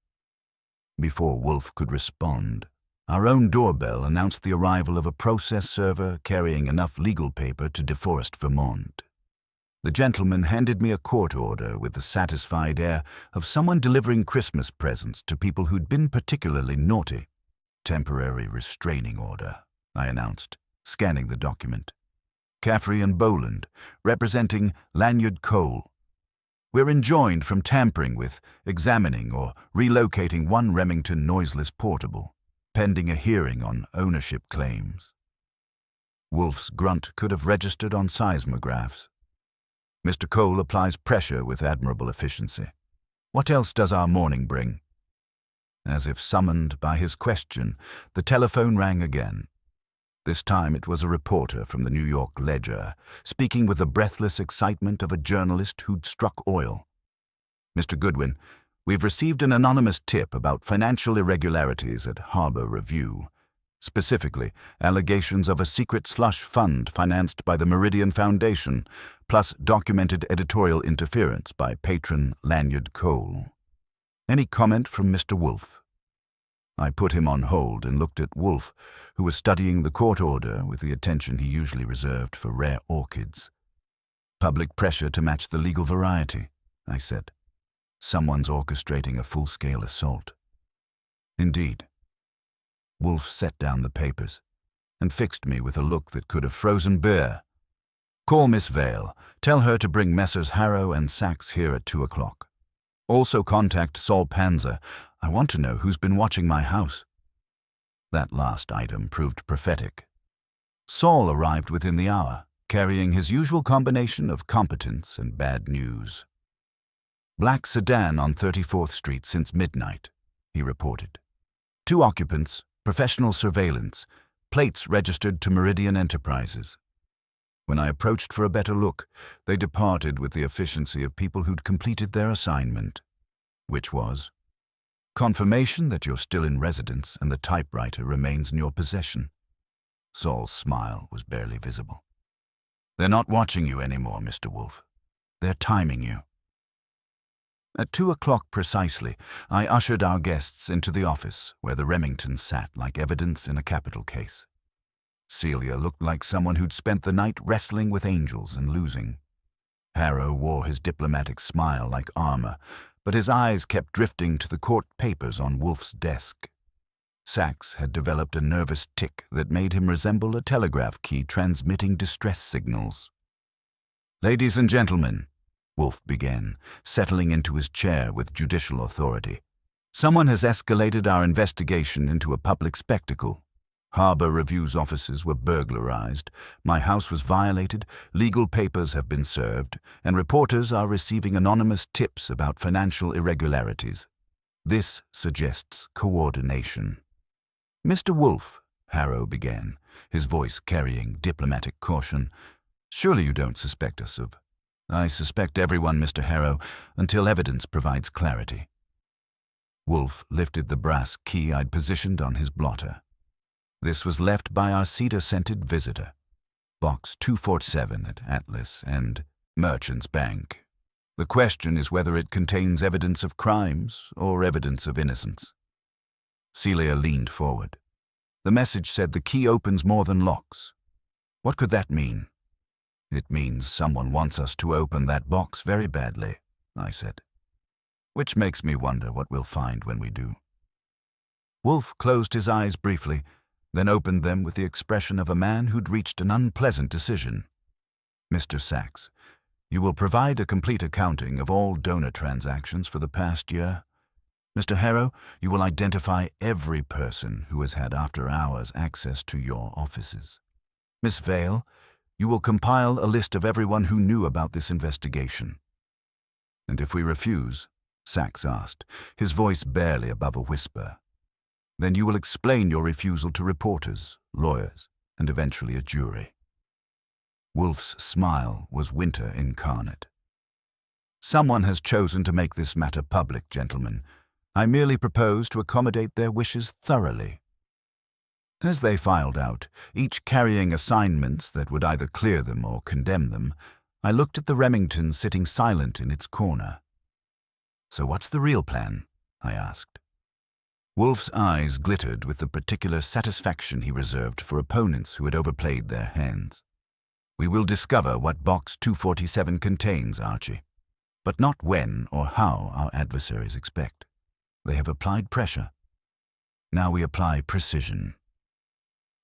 Before Wolfe could respond, our own doorbell announced the arrival of a process server carrying enough legal paper to deforest Vermont. The gentleman handed me a court order with the satisfied air of someone delivering Christmas presents to people who'd been particularly naughty. "Temporary restraining order," I announced, scanning the document. "Caffrey and Boland, representing Lanyard Cole. We're enjoined from tampering with, examining, or relocating one Remington noiseless portable, pending a hearing on ownership claims." Wolfe's grunt could have registered on seismographs. Mr. Cole applies pressure with admirable efficiency. "What else does our morning bring?" As if summoned by his question, the telephone rang again. This time it was a reporter from the New York Ledger, speaking with the breathless excitement of a journalist who'd struck oil. "Mr. Goodwin, we've received an anonymous tip about financial irregularities at Harbor Review. Specifically, allegations of a secret slush fund financed by the Meridian Foundation, plus documented editorial interference by patron Lanyard Cole. Any comment from Mr. Wolfe?" I put him on hold and looked at Wolfe, who was studying the court order with the attention he usually reserved for rare orchids. "Public pressure to match the legal variety," I said. "Someone's orchestrating a full-scale assault." "Indeed." Wolfe set down the papers and fixed me with a look that could have frozen bear. "Call Miss Vale. Tell her to bring Messrs. Harrow and Sachs here at 2 o'clock. Also contact Saul Panzer. I want to know who's been watching my house." That last item proved prophetic. Saul arrived within the hour, carrying his usual combination of competence and bad news. "Black sedan on 34th Street since midnight," he reported. "2 occupants, professional surveillance, plates registered to Meridian Enterprises." When I approached for a better look, they departed with the efficiency of people who'd completed their assignment. Which was, "Confirmation that you're still in residence and the typewriter remains in your possession." Saul's smile was barely visible. "They're not watching you anymore, Mr. Wolfe. They're timing you." At 2 o'clock precisely, I ushered our guests into the office where the Remingtons sat like evidence in a capital case. Celia looked like someone who'd spent the night wrestling with angels and losing. Harrow wore his diplomatic smile like armor, but his eyes kept drifting to the court papers on Wolfe's desk. Sachs had developed a nervous tic that made him resemble a telegraph key transmitting distress signals. "Ladies and gentlemen," Wolfe began, settling into his chair with judicial authority, "someone has escalated our investigation into a public spectacle. Harbor Review's offices were burglarized, my house was violated, legal papers have been served, and reporters are receiving anonymous tips about financial irregularities. This suggests coordination." "Mr. Wolfe," Harrow began, his voice carrying diplomatic caution, "surely you don't suspect us of—" "I suspect everyone, Mr. Harrow, until evidence provides clarity." Wolfe lifted the brass key I'd positioned on his blotter. This was left by our cedar-scented visitor. Box 247 at Atlas and Merchant's Bank. The question is whether it contains evidence of crimes or evidence of innocence. Celia leaned forward. The message said the key opens more than locks. What could that mean? It means someone wants us to open that box very badly, I said. Which makes me wonder what we'll find when we do. Wolfe closed his eyes briefly, then opened them with the expression of a man who'd reached an unpleasant decision. Mr. Sachs, you will provide a complete accounting of all donor transactions for the past year. Mr. Harrow, you will identify every person who has had after-hours access to your offices. Miss Vale, you will compile a list of everyone who knew about this investigation. And if we refuse, Sachs asked, his voice barely above a whisper, then you will explain your refusal to reporters, lawyers, and eventually a jury. Wolfe's smile was winter incarnate. Someone has chosen to make this matter public, gentlemen. I merely propose to accommodate their wishes thoroughly. As they filed out, each carrying assignments that would either clear them or condemn them, I looked at the Remington sitting silent in its corner. So what's the real plan? I asked. Wolfe's eyes glittered with the particular satisfaction he reserved for opponents who had overplayed their hands. We will discover what Box 247 contains, Archie, but not when or how our adversaries expect. They have applied pressure. Now we apply precision.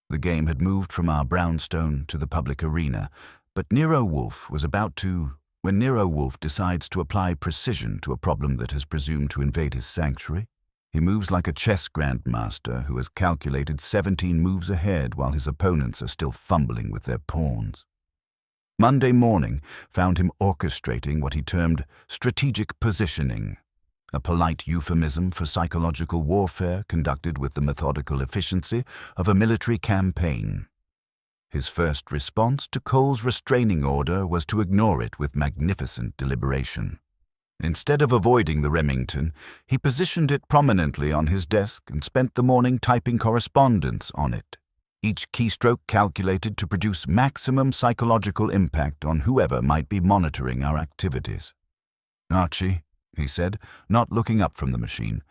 The game had moved from our brownstone to the public arena, but Nero Wolfe was about to... When Nero Wolfe decides to apply precision to a problem that has presumed to invade his sanctuary, he moves like a chess grandmaster who has calculated 17 moves ahead while his opponents are still fumbling with their pawns. Monday morning found him orchestrating what he termed strategic positioning, a polite euphemism for psychological warfare conducted with the methodical efficiency of a military campaign. His first response to Cole's restraining order was to ignore it with magnificent deliberation. Instead of avoiding the Remington, he positioned it prominently on his desk and spent the morning typing correspondence on it, each keystroke calculated to produce maximum psychological impact on whoever might be monitoring our activities. Archie, he said, not looking up from the machine,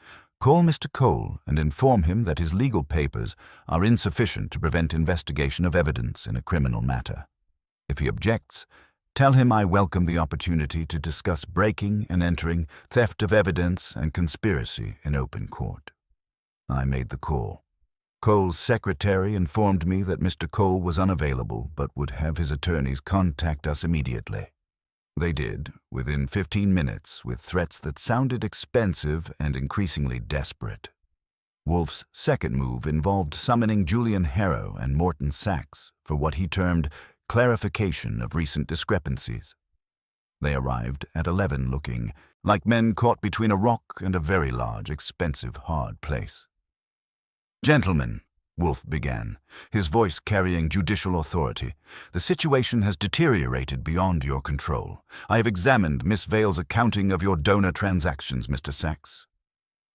call Mr. Cole and inform him that his legal papers are insufficient to prevent investigation of evidence in a criminal matter. If he objects, tell him I welcome the opportunity to discuss breaking and entering, theft of evidence, and conspiracy in open court. I made the call. Cole's secretary informed me that Mr. Cole was unavailable but would have his attorneys contact us immediately. They did, within 15 minutes, with threats that sounded expensive and increasingly desperate. Wolfe's second move involved summoning Julian Harrow and Morton Sachs for what he termed clarification of recent discrepancies. They arrived at 11 looking like men caught between a rock and a very large, expensive, hard place. Gentlemen, Wolfe began, his voice carrying judicial authority, the situation has deteriorated beyond your control. I have examined Miss Vale's accounting of your donor transactions, Mr. Sachs.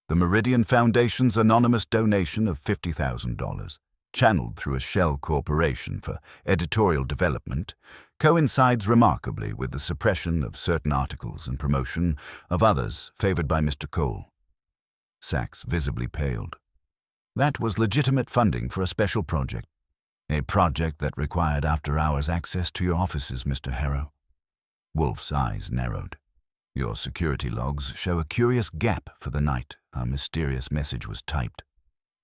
The Meridian Foundation's anonymous donation of $50,000, channeled through a shell corporation for editorial development, coincides remarkably with the suppression of certain articles and promotion of others favored by Mr. Cole. Sachs visibly paled. That was legitimate funding for a special project, a project that required after-hours access to your offices, Mr. Harrow. Wolfe's eyes narrowed. Your security logs show a curious gap for the night our mysterious message was typed,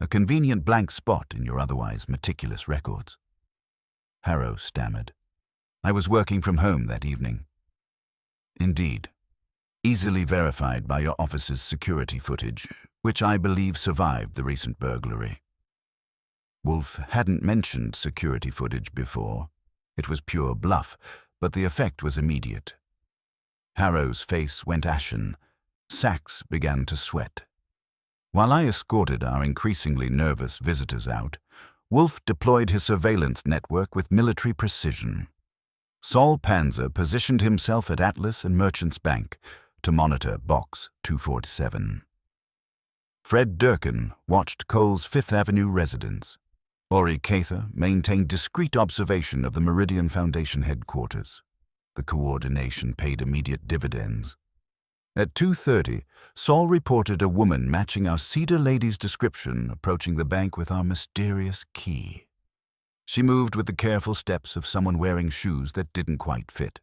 a convenient blank spot in your otherwise meticulous records. Harrow stammered. I was working from home that evening. Indeed. Easily verified by your office's security footage, which I believe survived the recent burglary. Wolfe hadn't mentioned security footage before. It was pure bluff, but the effect was immediate. Harrow's face went ashen. Sachs began to sweat. While I escorted our increasingly nervous visitors out, Wolfe deployed his surveillance network with military precision. Saul Panzer positioned himself at Atlas and Merchant's Bank to monitor Box 247. Fred Durkin watched Cole's Fifth Avenue residence. Ori Cather maintained discreet observation of the Meridian Foundation headquarters. The coordination paid immediate dividends. At 2:30, Saul reported a woman matching our Cedar lady's description approaching the bank with our mysterious key. She moved with the careful steps of someone wearing shoes that didn't quite fit.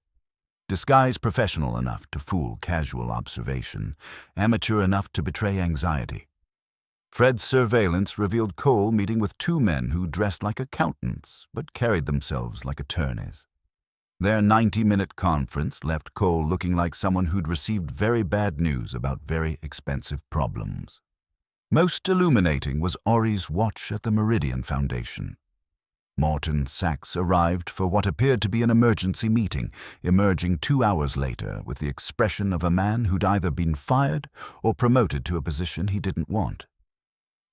Disguise professional enough to fool casual observation, amateur enough to betray anxiety. Fred's surveillance revealed Cole meeting with two men who dressed like accountants but carried themselves like attorneys. Their 90-minute conference left Cole looking like someone who'd received very bad news about very expensive problems. Most illuminating was Ori's watch at the Meridian Foundation. Morton Sachs arrived for what appeared to be an emergency meeting, emerging 2 hours later with the expression of a man who'd either been fired or promoted to a position he didn't want.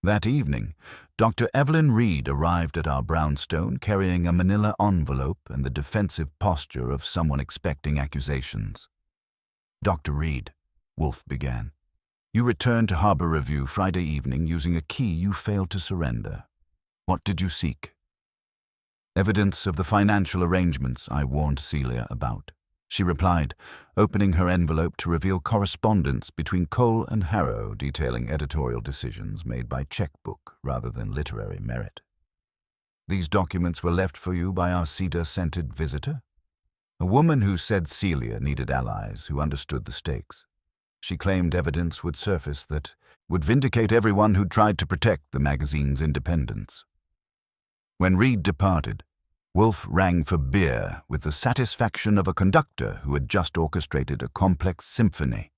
That evening, Dr. Evelyn Reed arrived at our brownstone carrying a manila envelope and the defensive posture of someone expecting accusations. "Dr. Reed," Wolfe began, "you returned to Harbor Review Friday evening using a key you failed to surrender. What did you seek?" "Evidence of the financial arrangements I warned Celia about," she replied, opening her envelope to reveal correspondence between Cole and Harrow detailing editorial decisions made by checkbook rather than literary merit. "These documents were left for you by our cedar-scented visitor?" "A woman who said Celia needed allies who understood the stakes. She claimed evidence would surface that would vindicate everyone who tried to protect the magazine's independence." When Reed departed, Wolfe rang for beer with the satisfaction of a conductor who had just orchestrated a complex symphony.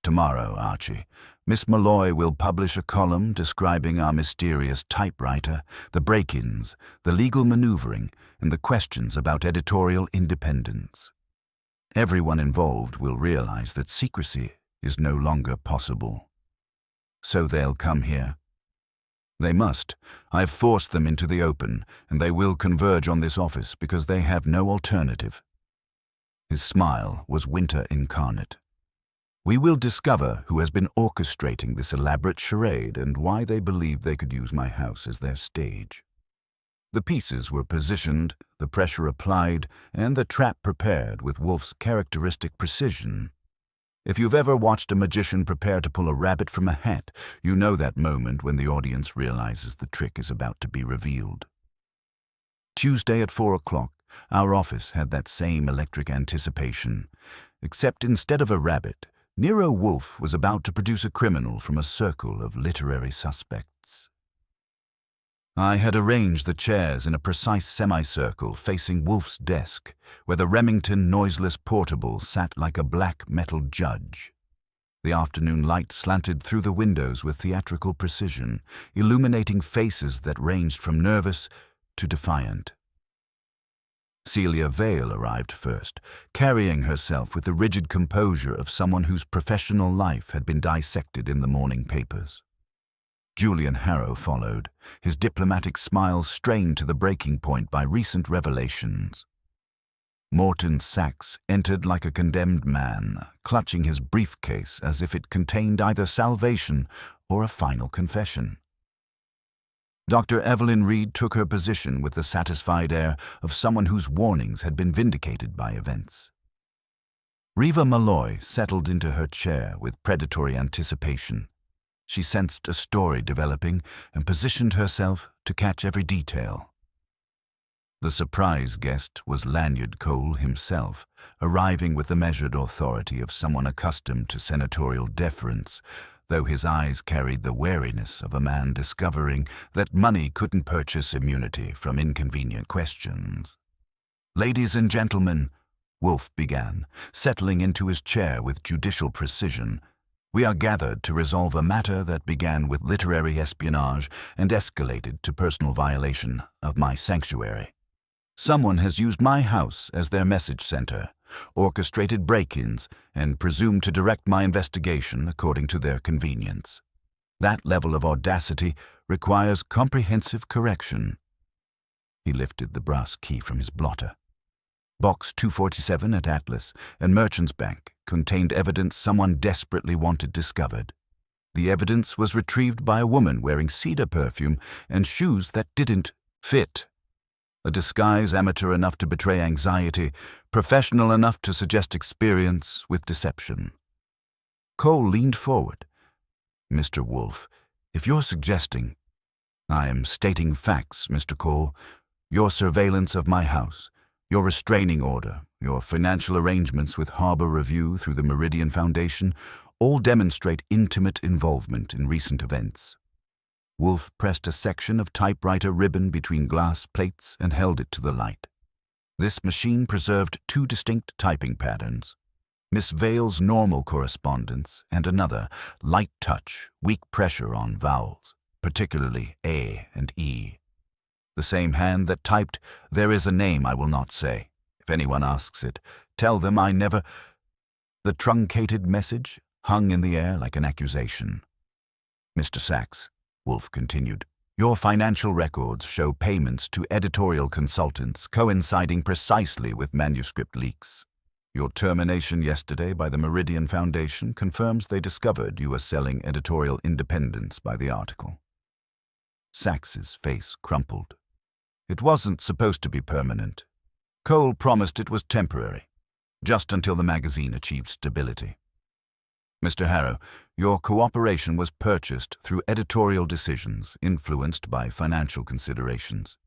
"Tomorrow, Archie, Miss Malloy will publish a column describing our mysterious typewriter, the break-ins, the legal maneuvering, and the questions about editorial independence. Everyone involved will realize that secrecy is no longer possible. So they'll come here. They must. I've forced them into the open, and they will converge on this office because they have no alternative." His smile was winter incarnate. "We will discover who has been orchestrating this elaborate charade and why they believe they could use my house as their stage." The pieces were positioned, the pressure applied, and the trap prepared with Wolfe's characteristic precision. If you've ever watched a magician prepare to pull a rabbit from a hat, you know that moment when the audience realizes the trick is about to be revealed. Tuesday at 4 o'clock, our office had that same electric anticipation, except instead of a rabbit, Nero Wolfe was about to produce a criminal from a circle of literary suspects. I had arranged the chairs in a precise semicircle facing Wolfe's desk, where the Remington noiseless portable sat like a black metal judge. The afternoon light slanted through the windows with theatrical precision, illuminating faces that ranged from nervous to defiant. Celia Vale arrived first, carrying herself with the rigid composure of someone whose professional life had been dissected in the morning papers. Julian Harrow followed, his diplomatic smile strained to the breaking point by recent revelations. Morton Sachs entered like a condemned man, clutching his briefcase as if it contained either salvation or a final confession. Dr. Evelyn Reed took her position with the satisfied air of someone whose warnings had been vindicated by events. Reva Malloy settled into her chair with predatory anticipation. She sensed a story developing and positioned herself to catch every detail. The surprise guest was Lanyard Cole himself, arriving with the measured authority of someone accustomed to senatorial deference, though his eyes carried the wariness of a man discovering that money couldn't purchase immunity from inconvenient questions. "Ladies and gentlemen," Wolfe began, settling into his chair with judicial precision, "we are gathered to resolve a matter that began with literary espionage and escalated to personal violation of my sanctuary. Someone has used my house as their message center, orchestrated break-ins, and presumed to direct my investigation according to their convenience. That level of audacity requires comprehensive correction." He lifted the brass key from his blotter. Box 247 at Atlas and Merchants Bank contained evidence someone desperately wanted discovered. The evidence was retrieved by a woman wearing cedar perfume and shoes that didn't fit. A disguise amateur enough to betray anxiety, professional enough to suggest experience with deception. Cole leaned forward. "Mr. Wolfe, if you're suggesting—" "I am stating facts, Mr. Cole. Your surveillance of my house, your restraining order, your financial arrangements with Harbor Review through the Meridian Foundation all demonstrate intimate involvement in recent events." Wolfe pressed a section of typewriter ribbon between glass plates and held it to the light. This machine preserved two distinct typing patterns: Miss Vale's normal correspondence and another, light touch, weak pressure on vowels, particularly A and E. The same hand that typed, "There is a name I will not say. If anyone asks it, tell them I never—" The truncated message hung in the air like an accusation. "Mr. Sachs," Wolfe continued, "your financial records show payments to editorial consultants coinciding precisely with manuscript leaks. Your termination yesterday by the Meridian Foundation confirms they discovered you were selling editorial independence by the article." Sachs's face crumpled. It wasn't supposed to be permanent. Cole promised it was temporary, just until the magazine achieved stability. "Mr. Harrow, your cooperation was purchased through editorial decisions influenced by financial considerations.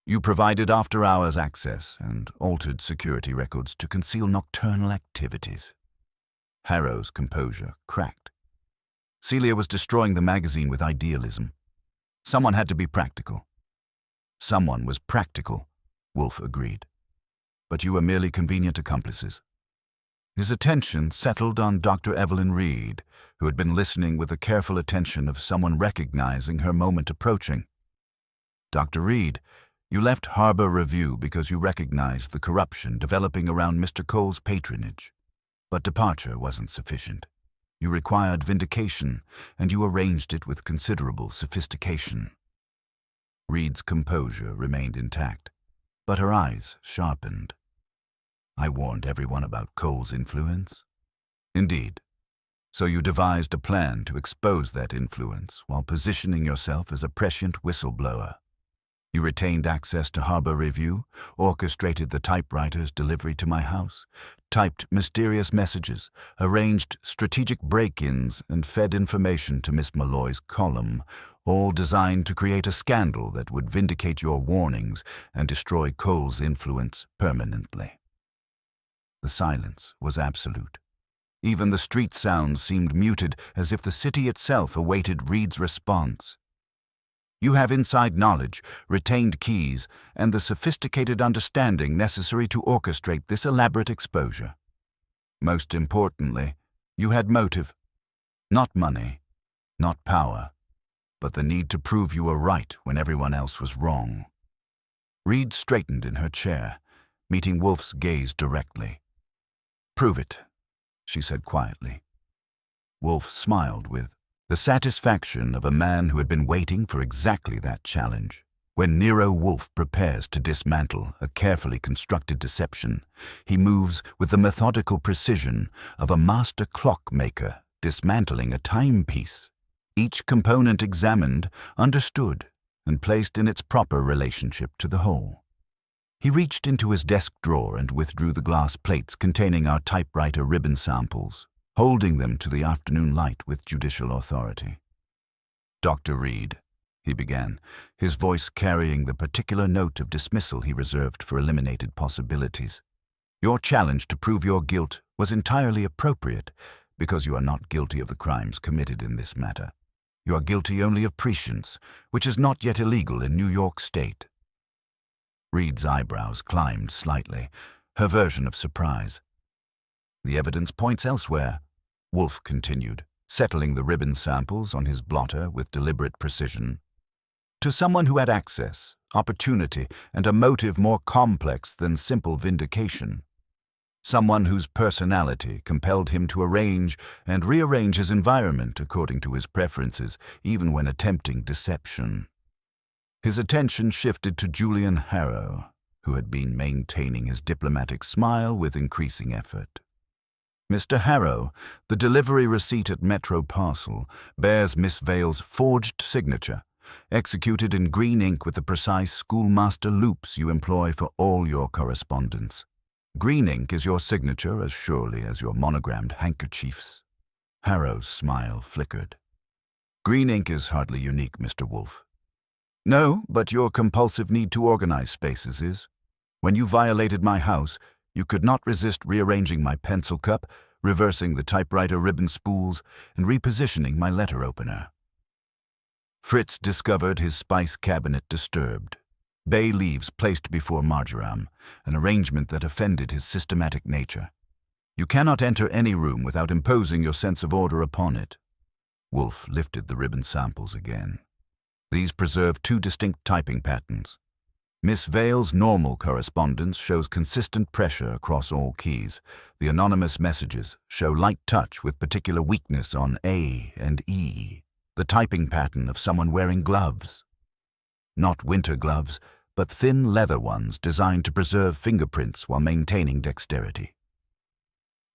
You provided after-hours access and altered security records to conceal nocturnal activities." Harrow's composure cracked. Celia was destroying the magazine with idealism. Someone had to be practical. "Someone was practical," Wolfe agreed. "But you were merely convenient accomplices." His attention settled on Dr. Evelyn Reed, who had been listening with the careful attention of someone recognizing her moment approaching. "Dr. Reed, you left Harbor Review because you recognized the corruption developing around Mr. Cole's patronage. But departure wasn't sufficient. You required vindication, and you arranged it with considerable sophistication." Reed's composure remained intact, but her eyes sharpened. "I warned everyone about Cole's influence." "Indeed. So you devised a plan to expose that influence while positioning yourself as a prescient whistleblower. You retained access to Harbor Review, orchestrated the typewriter's delivery to my house, typed mysterious messages, arranged strategic break-ins, and fed information to Miss Malloy's column, all designed to create a scandal that would vindicate your warnings and destroy Cole's influence permanently." The silence was absolute. Even the street sounds seemed muted, as if the city itself awaited Reed's response. "You have inside knowledge, retained keys, and the sophisticated understanding necessary to orchestrate this elaborate exposure. Most importantly, you had motive. Not money, not power, but the need to prove you were right when everyone else was wrong." Reed straightened in her chair, meeting Wolfe's gaze directly. "Prove it," she said quietly. Wolfe smiled with the satisfaction of a man who had been waiting for exactly that challenge. When Nero Wolfe prepares to dismantle a carefully constructed deception, he moves with the methodical precision of a master clockmaker dismantling a timepiece. Each component examined, understood, and placed in its proper relationship to the whole. He reached into his desk drawer and withdrew the glass plates containing our typewriter ribbon samples, holding them to the afternoon light with judicial authority. "Dr. Reed," he began, his voice carrying the particular note of dismissal he reserved for eliminated possibilities. "Your challenge to prove your guilt was entirely appropriate, because you are not guilty of the crimes committed in this matter. You are guilty only of prescience, which is not yet illegal in New York State." Reed's eyebrows climbed slightly, her version of surprise. "The evidence points elsewhere," Wolfe continued, settling the ribbon samples on his blotter with deliberate precision. "To someone who had access, opportunity, and a motive more complex than simple vindication. Someone whose personality compelled him to arrange and rearrange his environment according to his preferences, even when attempting deception." His attention shifted to Julian Harrow, who had been maintaining his diplomatic smile with increasing effort. "Mr. Harrow, the delivery receipt at Metro Parcel bears Miss Vale's forged signature, executed in green ink with the precise schoolmaster loops you employ for all your correspondence. Green ink is your signature as surely as your monogrammed handkerchiefs. Harrow's smile flickered. Green ink is hardly unique, Mr. Wolfe. No, but your compulsive need to organize spaces is. When you violated my house, you could not resist rearranging my pencil cup, reversing the typewriter ribbon spools, and repositioning my letter opener. Fritz discovered his spice cabinet disturbed. Bay leaves placed before marjoram, an arrangement that offended his systematic nature. You cannot enter any room without imposing your sense of order upon it. Wolfe lifted the ribbon samples again. These preserve two distinct typing patterns. Miss Vale's normal correspondence shows consistent pressure across all keys. The anonymous messages show light touch with particular weakness on A and E, the typing pattern of someone wearing gloves. Not winter gloves, but thin leather ones designed to preserve fingerprints while maintaining dexterity.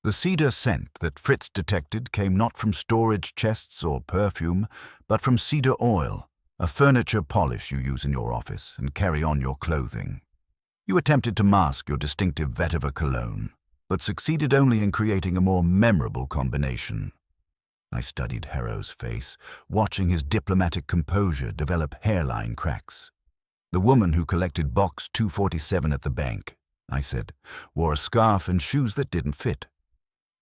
The cedar scent that Fritz detected came not from storage chests or perfume, but from cedar oil, a furniture polish you use in your office and carry on your clothing. You attempted to mask your distinctive vetiver cologne, but succeeded only in creating a more memorable combination. I studied Harrow's face, watching his diplomatic composure develop hairline cracks. The woman who collected box 247 at the bank, I said, wore a scarf and shoes that didn't fit.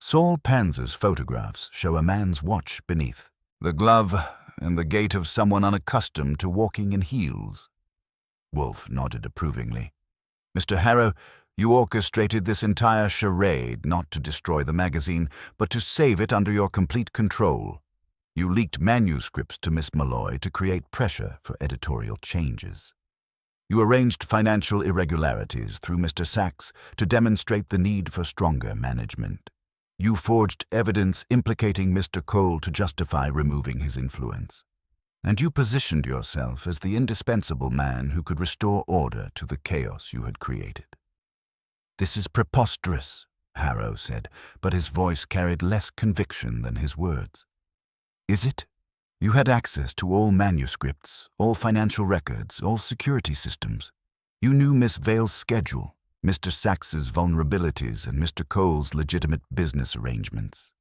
Saul Panzer's photographs show a man's watch beneath, the glove and the gait of someone unaccustomed to walking in heels. Wolfe nodded approvingly. Mr. Harrow, you orchestrated this entire charade not to destroy the magazine, but to save it under your complete control. You leaked manuscripts to Miss Malloy to create pressure for editorial changes. You arranged financial irregularities through Mr. Sachs to demonstrate the need for stronger management. You forged evidence implicating Mr. Cole to justify removing his influence. And you positioned yourself as the indispensable man who could restore order to the chaos you had created. This is preposterous, Harrow said, but his voice carried less conviction than his words. Is it? You had access to all manuscripts, all financial records, all security systems. You knew Miss Vale's schedule, Mr. Sachs's vulnerabilities, and Mr. Cole's legitimate business arrangements.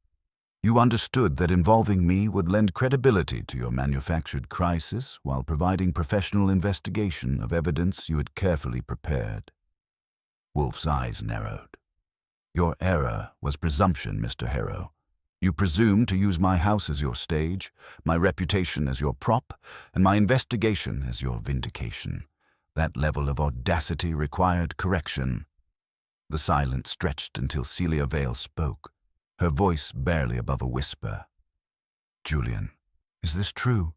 You understood that involving me would lend credibility to your manufactured crisis while providing professional investigation of evidence you had carefully prepared. Wolfe's eyes narrowed. Your error was presumption, Mr. Harrow. You presumed to use my house as your stage, my reputation as your prop, and my investigation as your vindication. That level of audacity required correction. The silence stretched until Celia Vale spoke, her voice barely above a whisper. Julian, is this true?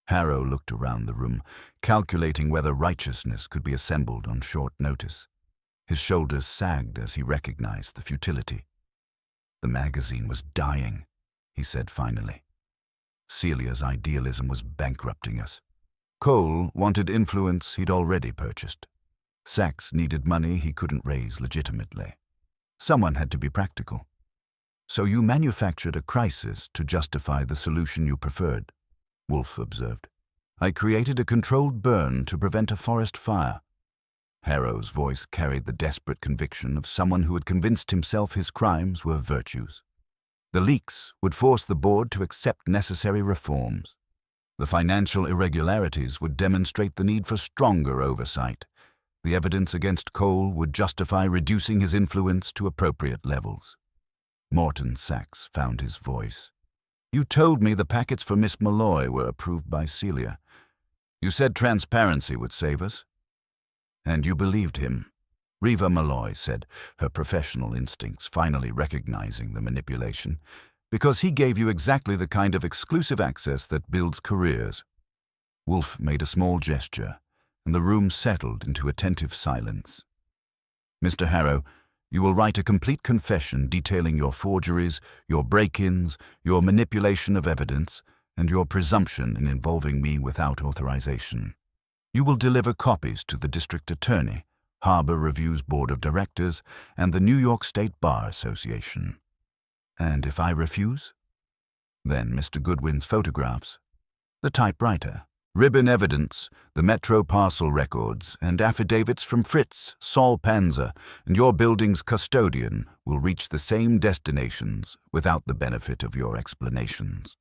Harrow looked around the room, calculating whether righteousness could be assembled on short notice. His shoulders sagged as he recognized the futility. The magazine was dying, he said finally. Celia's idealism was bankrupting us. Cole wanted influence he'd already purchased. Sachs needed money he couldn't raise legitimately. Someone had to be practical. So you manufactured a crisis to justify the solution you preferred, Wolfe observed. I created a controlled burn to prevent a forest fire. Harrow's voice carried the desperate conviction of someone who had convinced himself his crimes were virtues. The leaks would force the board to accept necessary reforms. The financial irregularities would demonstrate the need for stronger oversight. The evidence against Cole would justify reducing his influence to appropriate levels. Morton Sachs found his voice. You told me the packets for Miss Malloy were approved by Celia. You said transparency would save us. And you believed him, Reva Malloy said, her professional instincts finally recognizing the manipulation, because he gave you exactly the kind of exclusive access that builds careers. Wolfe made a small gesture, and the room settled into attentive silence. Mr. Harrow, you will write a complete confession detailing your forgeries, your break-ins, your manipulation of evidence, and your presumption in involving me without authorization. You will deliver copies to the district attorney, Harbor Review's board of directors, and the New York State Bar Association. And if I refuse? Then Mr. Goodwin's photographs, the typewriter, Ribbon evidence, the Metro parcel records, and affidavits from Fritz, Saul Panzer, and your building's custodian will reach the same destinations without the benefit of your explanations.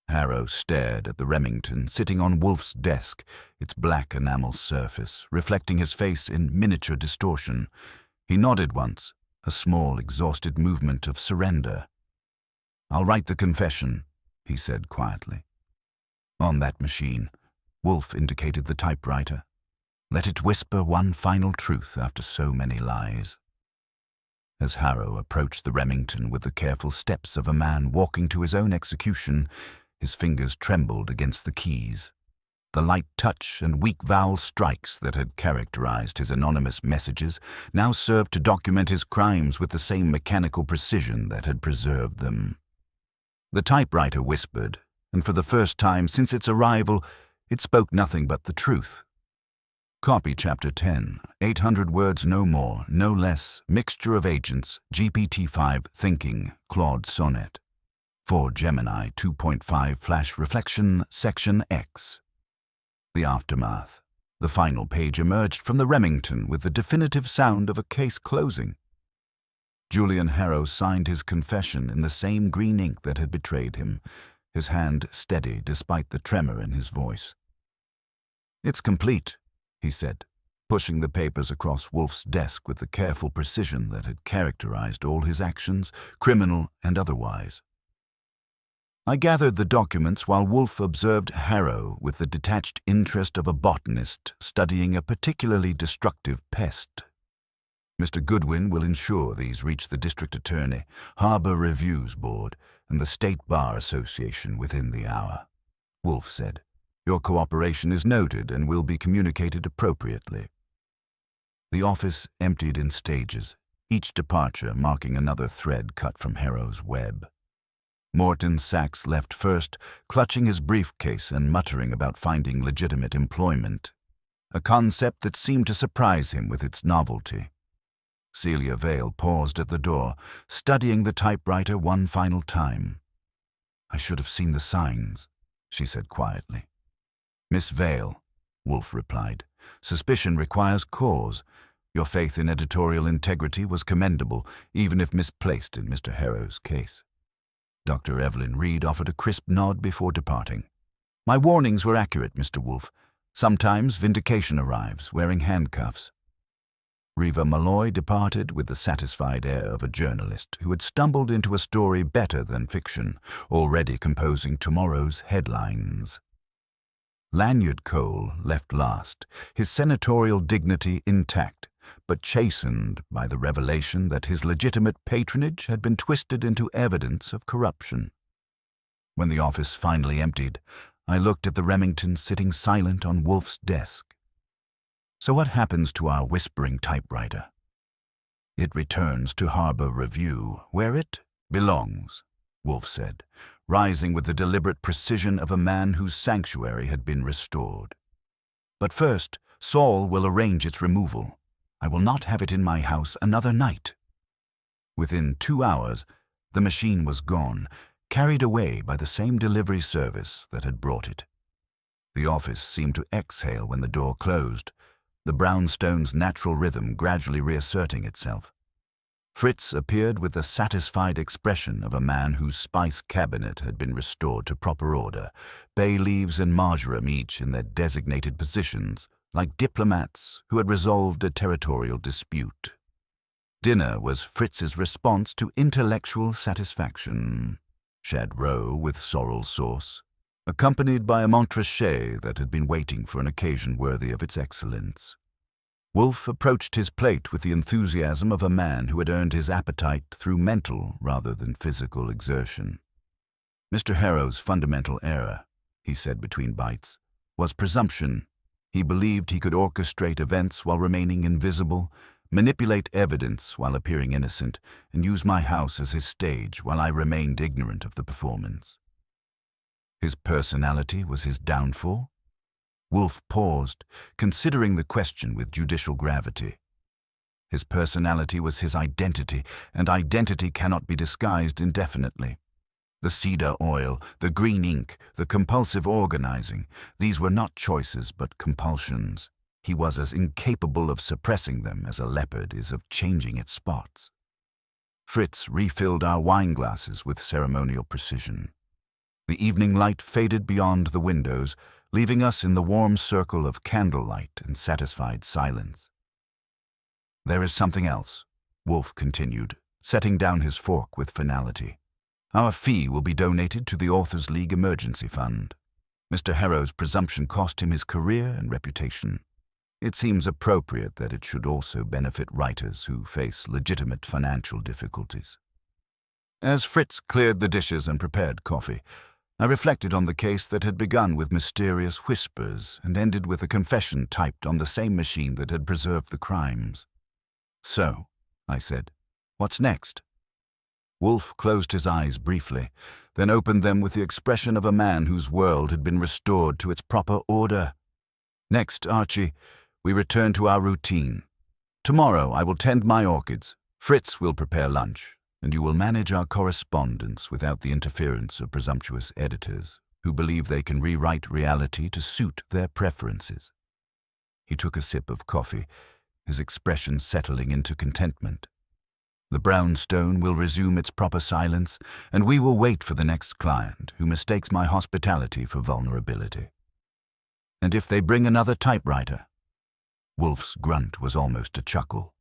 Harrow stared at the Remington sitting on Wolfe's desk, its black enamel surface reflecting his face in miniature distortion. He nodded once, a small, exhausted movement of surrender. "I'll write the confession," he said quietly. On that machine, Wolfe indicated the typewriter. Let it whisper one final truth after so many lies. As Harrow approached the Remington with the careful steps of a man walking to his own execution, his fingers trembled against the keys. The light touch and weak vowel strikes that had characterized his anonymous messages now served to document his crimes with the same mechanical precision that had preserved them. The typewriter whispered, and for the first time since its arrival, it spoke nothing but the truth. Copy Chapter 10, 800 words no more, no less, mixture of agents, GPT-5 thinking, Claude Sonnet. For Gemini 2.5 Flash Reflection, Section X. The aftermath. The final page emerged from the Remington with the definitive sound of a case closing. Julian Harrow signed his confession in the same green ink that had betrayed him, his hand steady despite the tremor in his voice. "It's complete," he said, pushing the papers across Wolfe's desk with the careful precision that had characterized all his actions, criminal and otherwise. I gathered the documents while Wolfe observed Harrow with the detached interest of a botanist studying a particularly destructive pest. Mr. Goodwin will ensure these reach the District Attorney, Harbor Reviews Board, and the State Bar Association within the hour. Wolfe said, "Your cooperation is noted and will be communicated appropriately." The office emptied in stages, each departure marking another thread cut from Harrow's web. Morton Sachs left first, clutching his briefcase and muttering about finding legitimate employment, a concept that seemed to surprise him with its novelty. Celia Vale paused at the door, studying the typewriter one final time. "I should have seen the signs," she said quietly. "Miss Vale," Wolfe replied, "suspicion requires cause. Your faith in editorial integrity was commendable, even if misplaced in Mr. Harrow's case." Dr. Evelyn Reed offered a crisp nod before departing. "My warnings were accurate, Mr. Wolfe. Sometimes vindication arrives, wearing handcuffs." Reva Malloy departed with the satisfied air of a journalist who had stumbled into a story better than fiction, already composing tomorrow's headlines. Lanyard Cole left last, his senatorial dignity intact, but chastened by the revelation that his legitimate patronage had been twisted into evidence of corruption. When the office finally emptied, I looked at the Remington sitting silent on Wolfe's desk. So what happens to our whispering typewriter? It returns to Harbor Review, where it belongs, Wolfe said, rising with the deliberate precision of a man whose sanctuary had been restored. But first, Saul will arrange its removal. I will not have it in my house another night. Within 2 hours, the machine was gone, carried away by the same delivery service that had brought it. The office seemed to exhale when the door closed, the brownstone's natural rhythm gradually reasserting itself. Fritz appeared with the satisfied expression of a man whose spice cabinet had been restored to proper order, bay leaves and marjoram each in their designated positions, like diplomats who had resolved a territorial dispute. Dinner was Fritz's response to intellectual satisfaction. Shad roe with sorrel sauce, accompanied by a montrachet that had been waiting for an occasion worthy of its excellence. Wolfe approached his plate with the enthusiasm of a man who had earned his appetite through mental rather than physical exertion. Mr. Harrow's fundamental error, he said between bites, was presumption. He believed he could orchestrate events while remaining invisible, manipulate evidence while appearing innocent, and use my house as his stage while I remained ignorant of the performance. His personality was his downfall? Wolfe paused, considering the question with judicial gravity. His personality was his identity, and identity cannot be disguised indefinitely. The cedar oil, the green ink, the compulsive organizing, these were not choices but compulsions. He was as incapable of suppressing them as a leopard is of changing its spots. Fritz refilled our wine glasses with ceremonial precision. The evening light faded beyond the windows, leaving us in the warm circle of candlelight and satisfied silence. "There is something else," Wolfe continued, setting down his fork with finality. "Our fee will be donated to the Authors League Emergency Fund. Mr. Harrow's presumption cost him his career and reputation. It seems appropriate that it should also benefit writers who face legitimate financial difficulties." As Fritz cleared the dishes and prepared coffee, I reflected on the case that had begun with mysterious whispers and ended with a confession typed on the same machine that had preserved the crimes. "So," I said, "what's next?" Wolfe closed his eyes briefly, then opened them with the expression of a man whose world had been restored to its proper order. "Next, Archie, we return to our routine. Tomorrow I will tend my orchids, Fritz will prepare lunch, and you will manage our correspondence without the interference of presumptuous editors who believe they can rewrite reality to suit their preferences." He took a sip of coffee, his expression settling into contentment. "The brownstone will resume its proper silence, and we will wait for the next client who mistakes my hospitality for vulnerability. And if they bring another typewriter," Wolfe's grunt was almost a chuckle,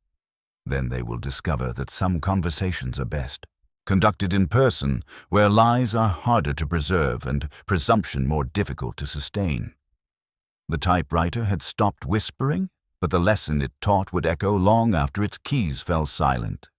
"then they will discover that some conversations are best conducted in person, where lies are harder to preserve and presumption more difficult to sustain." The typewriter had stopped whispering, but the lesson it taught would echo long after its keys fell silent